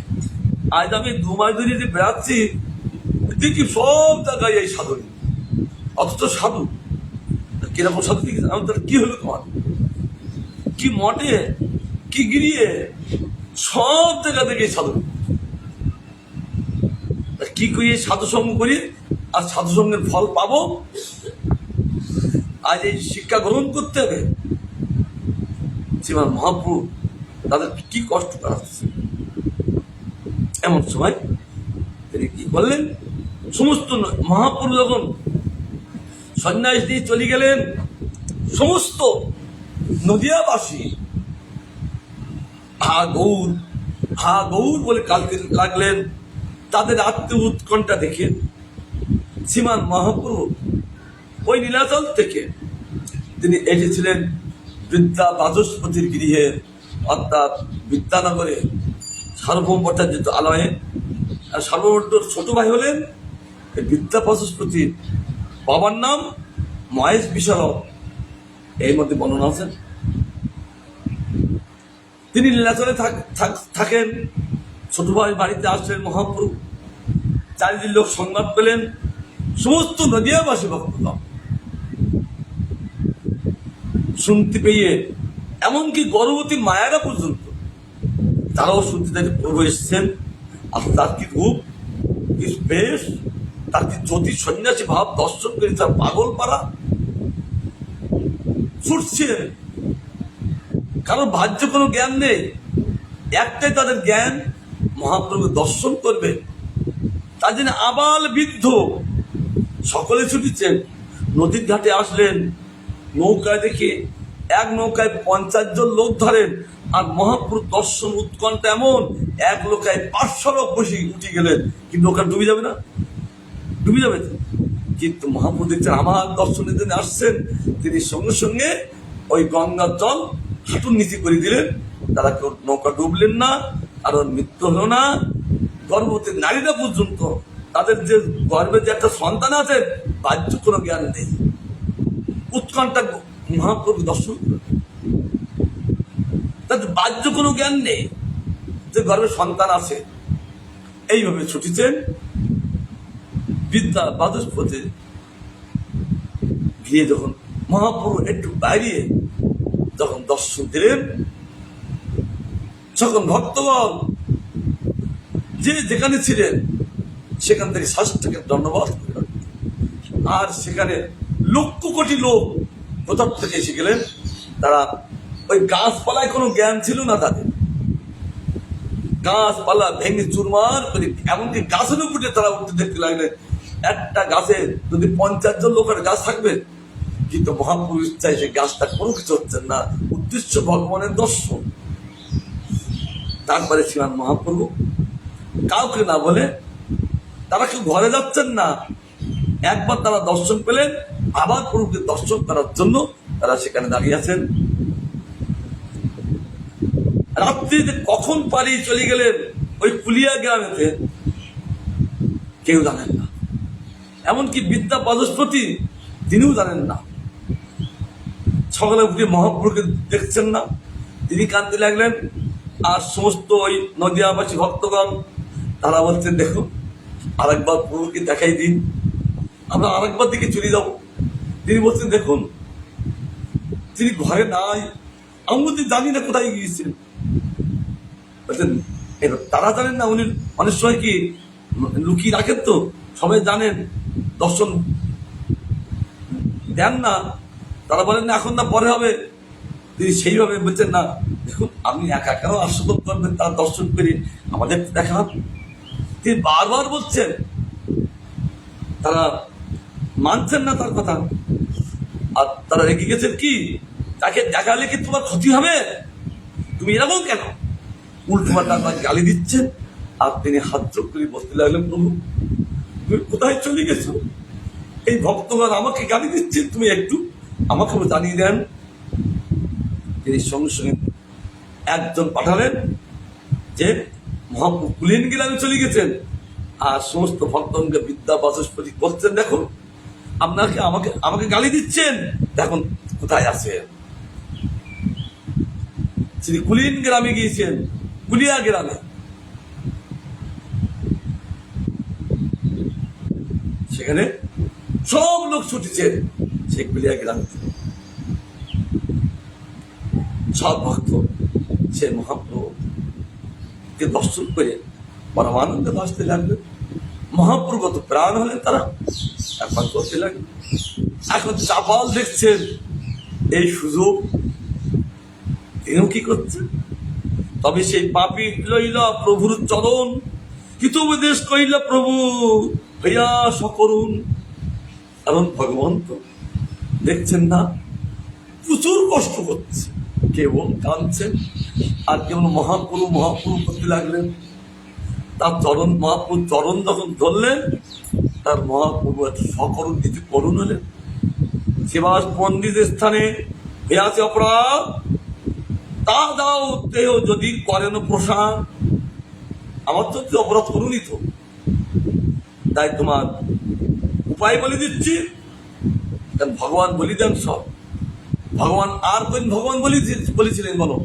আজ আমি 2 মাস ধরে যে বেড়াচ্ছি, দেখি সব জায়গায় এই সাধু, অথচ সাধু কিরকম সাধু দেখি, আমি তার কি হলো, তোমার কি মঠে কি গিরিয়ে, সব জায়গা থেকে সাধু। কি করি, সাধু সঙ্গ করি আর সাধু সঙ্গের ফল পাবো। আজ এই শিক্ষা গ্রহণ করতে হবে। শ্রীমান মহাপ্রভু তাদের কি কষ্ট করাচ্ছে। এমন সময় তিনি কি করলেন, সমস্ত মহাপ্রভু যখন সন্ন্যাস দিয়ে চলে গেলেন, সমস্ত নদিয়াবাসী হা গৌর বলে কালকে লাগলেন। তাদের আত্মীয় উৎকণ্ঠা দেখে শ্রীমান মহাপ্রভু ওই নীলাচল থেকে তিনি এসেছিলেন বিদ্যা বাচস্পতির গৃহে, অর্থাৎ বিদ্যানগরে সার্বভৌম ভট্টাচার্য আলয়ে। আর সার্বভৌমর ছোট ভাই হলেন বিদ্যা বাচস্পতির বাবার নাম মহেশ বিশারদ, এই মধ্যে বর্ণনা আছেন। তিনি নীলাচলে থাকেন। ছোট ভাই বাড়িতে আসলেন মহাপ্রভু, চারিদিন লোক সংবাদ পেলেন, সমস্ত নদিয়াবাসী ভক্তগণ শুনতে পেয়ে, এমনকি গর্ভবতী মায়েরা পর্যন্ত তারাও শুনতে দেখে প্রভু এসছেন। আর তার কি রূপ, কি বেশ, তার কি জ্যোতি সন্ন্যাসী ভাব দর্শন করে তার পাগল পাড়া ছুটছেন। কারণ বাহ্য কোনো জ্ঞান নেই, একটাই তাদের জ্ঞান, মহাপ্রভু দর্শন করবে। তার জন্য আবাল বৃদ্ধ সকলে ছুটিছেন। নদীর ঘাটে আসলেন, নৌকায় দেখে এক নৌকায় 50 জন লোক ধরেন। আর মহাপ্রভু দর্শন উৎকণ্ঠা এমন, এক নৌকায় 500 লোক বসে উঠে গেলেন। কিন্তু নৌকা ডুবে যাবে না, ডুবে যাবে তো। কিন্তু মহাপ্রভু দেখছেন আমার দর্শনের জন্য আসছেন, তিনি সঙ্গে সঙ্গে ওই গঙ্গার জল হাঁটুর নিচে করে দিলেন। তারা কেউ নৌকা ডুবলেন না, আর মৃত্যু হলো না। গর্ভবতী নারীরা পর্যন্ত তাদের যে গর্ভে যে একটা সন্তান আছে, বাহ্য কোনো জ্ঞান নেই, উৎকণ্ঠা মহাপ্রভু দর্শন, তাদের বাহ্য কোনো জ্ঞান নেই যে গর্ভে সন্তান আছে। এইভাবে ছুটিছেন বিদ্যা বাচস্পতি গিয়ে যখন মহাপ্রভু একটু বাইরে যখন দর্শন দিলেন, তখন ভক্তগণ যে যেখানে ছিলেন সেখান থেকে শাস্ত্রকে ধন্যবাদ করলেন। আর সেখানে লক্ষ কোটি লোক কোথাও থেকে এসে গেলেন। তারা ওই গাছপালায় কোনো জ্ঞান ছিল না তাদের, গাছপালা ভেঙে চুরমার করে, এমনকি গাছের উপরে তারা উঠতে দেখতে লাগলেন। একটা গাছে যদি 50 জন লোকের গাছ থাকবে, কিন্তু মহাপুরুষ চাই সে গাছটা কোনো কিছু হচ্ছে না, উদ্দেশ্য ভগবানের দর্শন। তারপরে ছিলেন মহাপ্রভু কাউকে না বলে, তারা কেউ ঘরে যাচ্ছেন না, একবার তারা দর্শন পেলেন, আবার প্রভুকে দর্শন করার জন্য তারা সেখানে দাঁড়িয়ে আছেন। রাত্রিতে কখন পালিয়ে চলে গেলেন ওই কুলিয়া গ্রামেতে কেউ জানেন না, এমনকি বিদ্যা বাচস্পতি তিনিও জানেন না। সকালে উঠে মহাপ্রভুকে দেখছেন না, তিনি কাঁদতে লাগলেন। আর সমস্ত ওই নদিয়াবাসী ভক্তগণ তারা বলছেন, দেখুন আরেকবার প্রভুকে দেখাই দিন, আমরা আরেকবার দিকে চলে যাব। তিনি বলছেন, দেখুন তিনি ঘরে নাই, আমি বলছি জানি না কোথায় গিয়েছেন। বলছেন তারা জানেন না, উনি অনেক সময় কি লুকিয়ে রাখেন, তো সবাই জানেন, দর্শন দেন না। তারা বলেন না এখন না পরে হবে। তিনি সেইভাবে বলছেন, না দেখুন আপনি একা কেন আস্বাদন করবেন, তার দর্শন করি আমাদের দেখান। তিনি বারবার বলছেন, তারা মানছেন না তার কথা। আর তারা রেগে গেছেন, কি তাকে দেখালে কি তোমার ক্ষতি হবে, তুমি এরকম কেন, উল্টোপাল্টা তাকে গালি দিচ্ছেন। আর তিনি হাত চোখ করে বসতে লাগলেন, প্রভু তুমি কোথায় চলে গেছো, এই ভক্তগণ আমাকে গালি দিচ্ছেন, তুমি একটু আমাকে জানিয়ে দেন। তিনি সঙ্গে সঙ্গে একজন পাঠালেন যে মহাপ্রভু কুলিন গ্রামে চলে গেছেন। আর সমস্ত ভক্তগণকে বিদ্যা বাচস্পতি বলছেন, দেখুন আপনাকে আমাকে গালি দিচ্ছেন, দেখুন কোথায় আছে। তিনি কুলিন গ্রামে গিয়েছেন, কুলিয়া গ্রামে। সেখানে সব লোক ছুটেছে সেই কুলিয়া গ্রামে। সব ভক্ত সে মহাপ্রভুকে দর্শন করে পরম আনন্দে ভাসতে লাগবে। মহাপ্রভু তো প্রাণ হলেন, তারা এখন করতে লাগবে। এখন চাপাল দেখছেন এই সুযোগ, তিনিও কি করছেন। তবে সেই পাপী লইলা প্রভুর চরণ, হিতোপদেশ কইলা প্রভু হইয়া সকরুণ। কারণ ভগবান তো দেখছেন না, প্রচুর কষ্ট করছে, কেবল কাঁদছেন। আর কেবল মহাপ্রভু করতে লাগলেন। তার চরণ, মহাপ্রভু চরণ যখন ধরলেন, তার মহাপ্রভু সকরুণ কিছু করুণ হলেন। শিবাস পণ্ডিতের স্থানে হইয়াছে অপরাধ, তা দাও দেহ যদি করেন প্রসাদ। আমার তো অপরাধ করুনই তো, তাই তোমার উপায় বলে দিচ্ছি। ভগবান বলি দেন সব। ভগবান আর কোন ভগবান বলেছিলেন বলো,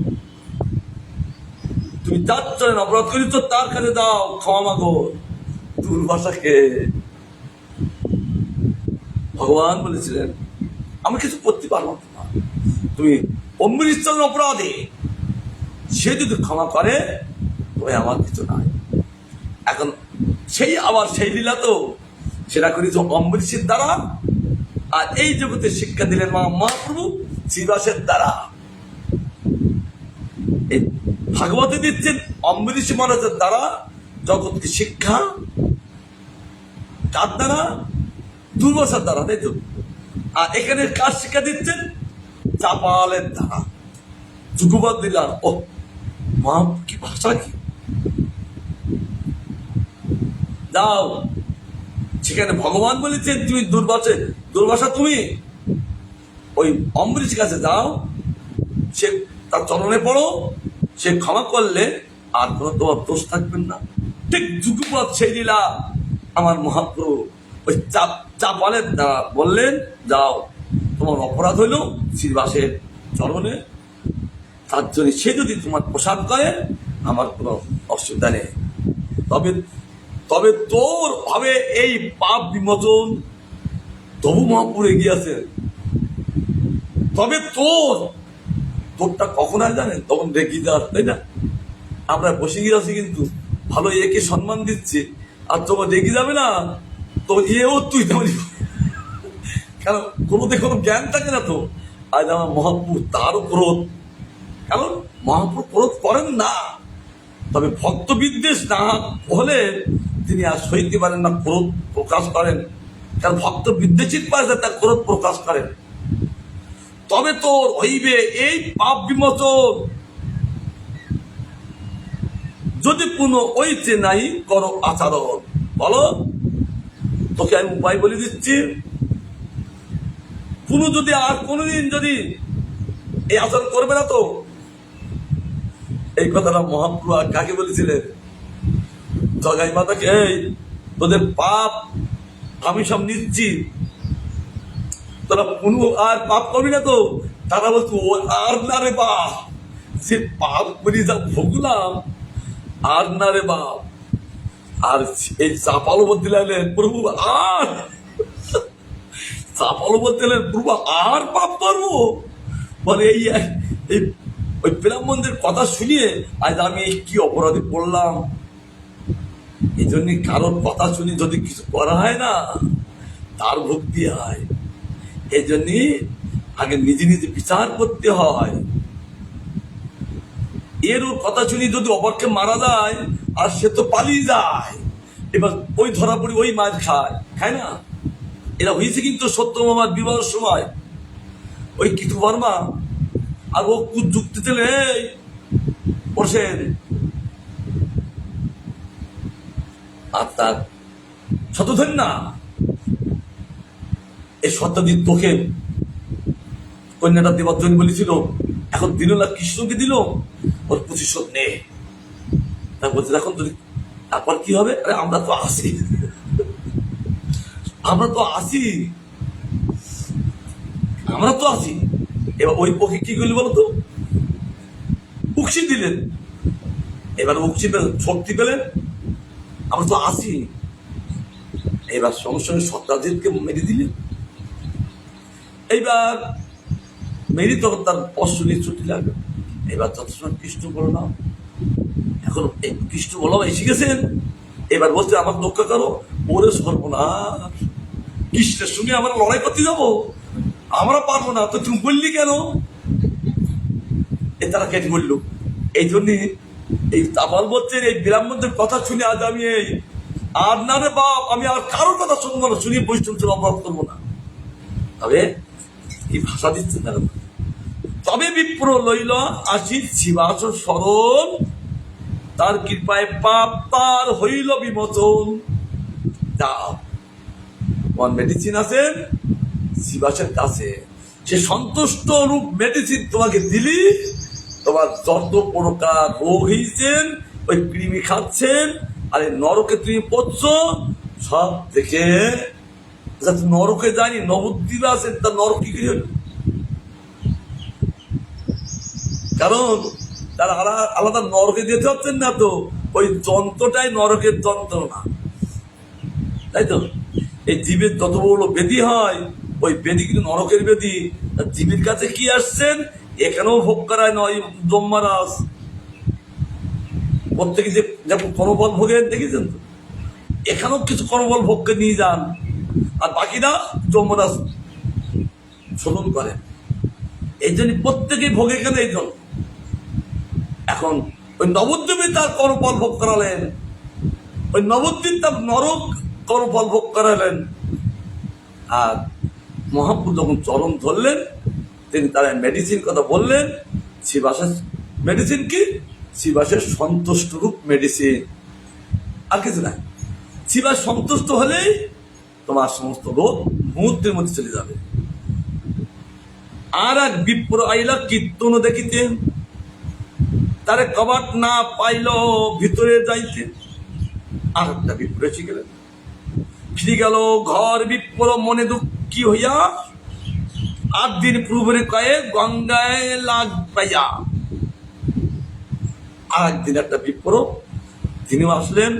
তুমি যার চলেন অপরাধ করিত তার কাছে দাও ক্ষমা মাগো। দুর্বাসাকে ভগবান বলেছিলেন আমি কিছু করতে পারবো না, তুমি অমৃত চলেন অপরাধে, সে যদি ক্ষমা করে তবে আমার কিছু নাই। এখন সেই আবার সেই লীলা তো সেটা করেছে অমৃতের দ্বারা। আর এই জগতে শিক্ষা দিলেন মহাপ্রভু শ্রীবাসের দ্বারা। এই ভাগবতে দিচ্ছেন অম্বরীশ মহারাজের দ্বারা জগৎকে শিক্ষা, কার দ্বারা, দুর্বাসার দ্বারা, তাই তো। আর এখানে কার শিক্ষা দিচ্ছেন, চাপালের দ্বারা। যুগবাদ দিলাম, ও মা কি ভাষা, কি যাও সেখানে ভগবান বলেছেন তুমি দুর্বাসা তুমি ওই অম্বরীশ কাছে যাও, সে তার চরণে পড়ো, সে ক্ষমা করলে আর কোনো তোমার দোষ থাকবেন না। ঠিক যুগপথ সেই লীলা আমার মহাপ্রভু ওই চাপালের দ্বারা বললেন, যাও তোমার অপরাধ হইল শ্রীবাসের চরণে, তার জন্য সে যদি তোমার প্রসাদ করে আমার কোনো অসুবিধা নেই। তবে তোর হবে এই পাপ বিমোচন। তবু মহাপ্রভু এগিয়ে আছেন। তবে তোরটা কখন আর জানেন, তখন রেগে যাওয়ার, তাই না। আমরা বসে গিয়ে আছি কিন্তু ভালো একে সম্মান দিচ্ছে, আর তোমার রেগে যাবে না তো এও তুই তেমনি, কারণ কোনো জ্ঞান থাকে না তো। আজ আমার মহাপ্রভু তারও ক্রোধ, কারণ মহাপ্রভু ক্রোধ করেন না, তবে ভক্ত বিদ্বেষ না হলে তিনি আর সইতে পারেন না, ক্রোধ প্রকাশ করেন। কারণ ভক্ত বিদ্বেষিত পারে তার ক্রোধ প্রকাশ করেন। তবে তোর হইবে এই পাপ বিমোচন, যদি কোনো ওইতে নাই করো আচরণ। বলো, তোকে আমি উপায় বলে দিচ্ছি, কোনো যদি আর কোনোদিন যদি এই আচরণ করবে না তো। এই কথাটা মহাপ্রভু কাকে বলেছিলেন? জগাই মাতাকে, এই তোদের পাপ আমি সব নিচ্ছি, তোরা কোনো আর পাপ করবি না তো। তারা বলতো আর না রে বাপ, সে পাপ করি যা ভুগলাম, আর না রে বাপ। আর এই চাপালো বলতে লাগলেন, প্রভু আর চাপালো বলতে লাগলেন, প্রভু আর পাপ করবো? বলে এই ওই ব্রাহ্মণদের কথা শুনিয়ে আজ আমি কি অপরাধী পড়লাম। এই জন্য কারোর কথা শুনি যদি কিছু করা হয় না, তার ভক্তি হয়। এই জন্য আগে নিজে নিজে বিচার করতে হয়। এর ওর কথা শুনি যদি অপরকে মারা যায়, আর সে তো পালিয়ে যায়, এবার ওই ধরা পড়ি ওই মাছ খায় না। এরা হয়েছে কিন্তু সত্যভামার বিবাহের সময় ওই কিছু বর্মা আর ও যুক্তি ছিল, এই বসেন। আর তার শতধন না, এই শতাধিক তোকে কন্যাটা দেবার জন্য বলেছিল, এখন দিল না কৃষ্ণকে দিল, ওর প্রতিশোধ নেই। তা বলছে এখন যদি তারপর কি হবে? আরে আমরা তো আসি, আমরা তো আসি। এবার ওই পক্ষে কি করলি বলতো? উকসি দিলেন। এবার উকসি পেলেন, শক্তি পেলেন, আমরা তো আসি। এবার সঙ্গে সঙ্গে সত্যাজিৎকে মেরে দিলেন। এইবার মেরি তখন তার পশ্চ নিয়ে ছুটি লাগবে। এবার যতসময় কৃষ্ণ বললাম, এখন এই কৃষ্ণ বললাম এসে গেছেন। এবার বলছে আমার রক্ষা করো। ওরে সর্বনাশ, কৃষ্ণের সঙ্গে আমরা লড়াই করতে যাবো? আমরা পারবো না। তো তুমি বললি কেন? এ তারা কেটে বললো। এই জন্যে এই তামাল বলছেন, এই ব্রাহ্মণদের কথা শুনে আজ আমি এই আর না রে বাপ, আমি আর কারোর কথা শুনবো না, শুনিয়ে বৈষ্ণব অপরাধ করবো না। তবে কি ভাষা দিচ্ছেন না? তবে বিপ্র লইল আসি শিবাস স্মরণ, তার কৃপায় পাপ তার হইল বিমোচন। যাও, তোমার মেডিসিন আছে শিবাসের কাছে, সে সন্তুষ্ট রূপ মেডিসিন তোমাকে দিলি। তোমার যত প্রকার রোগ হয়েছেন, ওই কৃমি খাচ্ছেন, আর নরকে তুমি পড়ছ সব থেকে। নরকে যায়নি, নবদ্বীপ আছেন, তার নরক কি হল? কারণ তারা আলাদা নরকে যেতে হচ্ছেন না তো, ওই যন্ত্রটাই নরকের যন্ত্রণা, তাই তো। এই জীবের যত বড় বেদি হয়, ওই বেদি কিন্তু নরকের বেদি। জীবের কাছে কি আসছেন? এখানেও ভোগ করায় নয় ব্রহ্মারাজ। প্রত্যেকে যে যেমন কর্মফল ভোগেন দেখেছেন তো, এখানেও কিছু কর্মফল ভোগকে নিয়ে যান, আর বাকিরা ব্রহ্মরাজ শোধন করেন। এই জন্য প্রত্যেকেই ভোগে কেন? এই জন্য এখন ওই নবদ্বীপে তার কর্মফল ভোগ করালেন, ওই নবদ্বীপ তার নরক কর্মফল ভোগ করালেন। আর মহাপ্রভু যখন চরণ ধরলেন, তিনি তার মেডিসিন কথা বললেন। শিবাসের মেডিসিন কি? শিবাসের সন্তুষ্ট রূপ মেডিসিন, আর কিছু নাই। শিবাস সন্তুষ্ট হলেই তোমার সমস্ত রোগ মুহূর্তের মধ্যে চলে যাবে। আর এক বিপ্র আইলা কীর্তন দেখিতে, তারে কবাট না পাইল ভিতরে যাইতে। আর একটা বিপ্র এসে গেলেন, ফিরে গেল ঘর বিপ্র মনে দুঃখী হইয়া, 8 দিন পূর্বে কয়ে গঙ্গায় লাগ পাইয়া। আর একদিন একটা বিপ্র তিনিও আসলেন,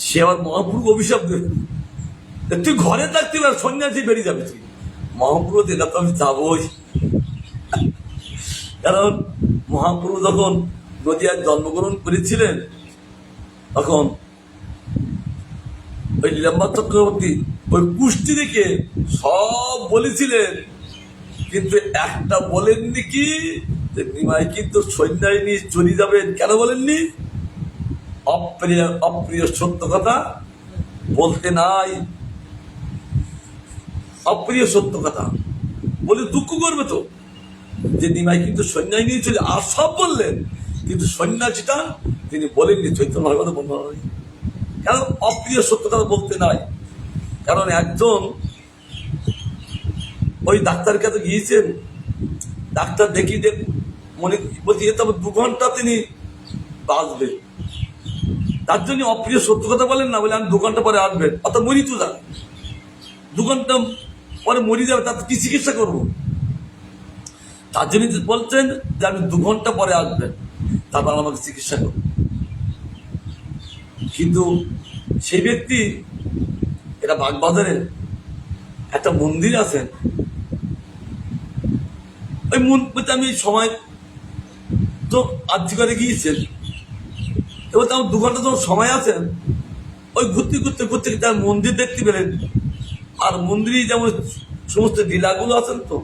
সে আবার মহাপ্রভু অভিশাপ দেবেন, তুই ঘরে থাকতে পার, সন্ন্যাসী বেরিয়ে যাবে তুই। মহাপ্রভু এটা তো আমি যাবই। কারণ মহাপ্রভু যখন নদিয়ায় জন্মগ্রহণ করেছিলেন, তখন ওই লীলাম্বর চক্রবর্তী ওই কুষ্টি দেখে সব বলেছিলেন, কিন্তু একটা বলেননি কি যে নিমাই কিন্তু সৈন্যায় নিয়ে চলে যাবেন, কেন বলেননি? অপ্রিয় অপ্রিয় সত্য কথা বলতে নাই, অপ্রিয় সত্য কথা বলে দুঃখ করবে তো, যে নিমাই কিন্তু সন্ন্যাসী নিয়ে চলে আর সব বললেন, কিন্তু সন্ন্যাসীটা তিনি বলেননি চৈতন্য ভাগবত বন্ধ হয়। কেন অপ্রিয় সত্য কথা বলতে নাই? কারণ একজন ওই ডাক্তারের কাছে গিয়েছেন, ডাক্তার দেখি দেখ মনে বলছি এ তো 2 ঘন্টা তিনি বাঁচবে, তার জন্য অপ্রিয় সত্য কথা বলেন না, বলে আমি 2 ঘন্টা পরে আসবেন, অর্থাৎ মরি তো যাবে, 2 ঘন্টা পরে মরি যাবে, তার কি চিকিৎসা করবো? তার জন্য বলছেন যে আমি 2 ঘন্টা পরে আসবেন, তারপর আমাকে চিকিৎসা করব। কিন্তু সেই ব্যক্তি, এটা বাগবাজারে একটা মন্দির আছে, ওই মন্দিরতে আমি সময় তো আর্জি করে গিয়েছেন, এবার আমার 2 ঘন্টা যখন সময় আছেন, ওই ঘুরতে ঘুরতে ঘুরতে তার মন্দির দেখতে পেলেন। আর মন্দিরে যেমন সমস্ত লীলাগুলো আছেন, তো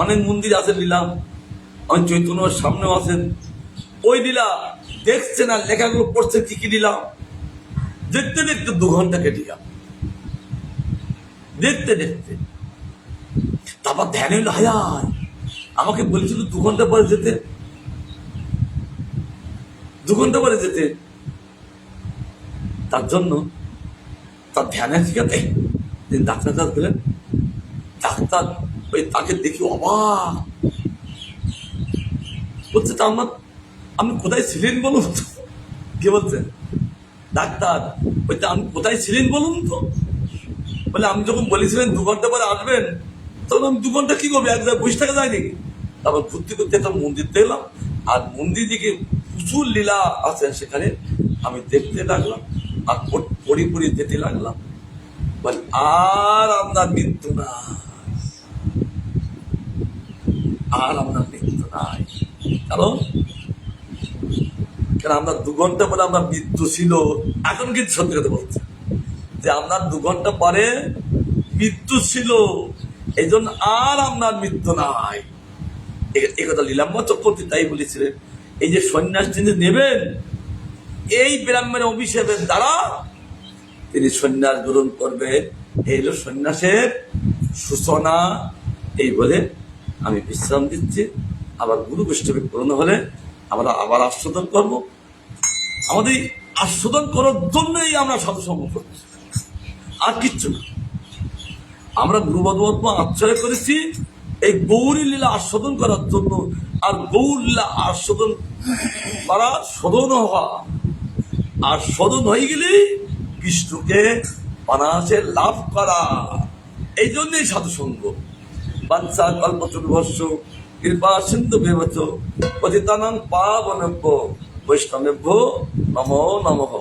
অনেক মন্দির আছে লীলা, আমি চৈতন্যর সামনেও আছেন, ওই লীলা দেখছেন আর লেখাগুলো পড়ছেন কি কি লীলা, দেখতে দেখতে 2 ঘন্টা কেটে গেল, দেখতে দেখতে। তারপর ধ্যান হইল, হায় আমাকে বলেছিল 2 ঘন্টা পরে যেতে, 2 ঘন্টা পরে যেতে। তার জন্য তার ধ্যানের শিখাতে তিনি ডাক্তার কাছে গেলেন। ডাক্তার ওই তাকে দেখি অবাক, বলছে তা আপনি কোথায় ছিলেন বলুন তো? কে বলছেন? ডাক্তার। বলছে আপনি কোথায় ছিলেন বলুন তো? বলে আমি যখন বলেছিলেন 2 ঘন্টা পরে আসবেন, তখন আমি 2 ঘন্টা কি করবো, এক জায়গায় বসে থাকা যায় নাকি? তারপর ঘুরতে ঘুরতে একটা মন্দির দেখলাম, আর মন্দির দিকে প্রচুর লীলা আছে সেখানে, আমি দেখতে লাগলাম আর পড়ি পড়ি যেতে লাগলাম। বল আর আপনার মৃত্যু না, আর আপনার মৃত্যু নাই। কারণ আমরা 2 ঘন্টা পরে আমরা মৃত্যু ছিল, এখন কিন্তু সত্যি কথা বলছে যে আপনার 2 ঘন্টা পরে মৃত্যু ছিল, এই জন্য আর আপনার মৃত্যু নাই। এই কথা লীলাম্বা চক্রবর্তী তাই বলেছিলেন। এই যে সন্ন্যাস তিনি নেবেন, এই ব্রাহ্মণের অভিষেকের দ্বারা তিনি সন্ন্যাস গ্রহণ করবেন, এই হলো সন্ন্যাসের সূচনা। এই বলে আমি বিশ্রাম দিচ্ছি, আবার গুরু বৈষ্ণবে পূর্ণ হলে আমরা আবার আস্বাদন করব। আমাদের আস্বাদন করার জন্যই আমরা সাধুসঙ্গ করছি, আর কিচ্ছু না। আমরা গুরুবধ আশ্রয় করেছি এই গৌরী লীলা আস্বাদন করার জন্য, আর গৌর লীলা আস্বাদন করা শোধন হওয়া, আর শোধন হয়ে গেলেই কৃষ্ণকে অনায়াসে লাভ করা, এই জন্যই সাধুসঙ্গ। বাঞ্ছা কল্পতরুভস্য কৃপা সিন্ধু ভেবচ পতিতানাং পাবনেভ্যো বৈষ্ণবেভ্যো নমো নমঃ।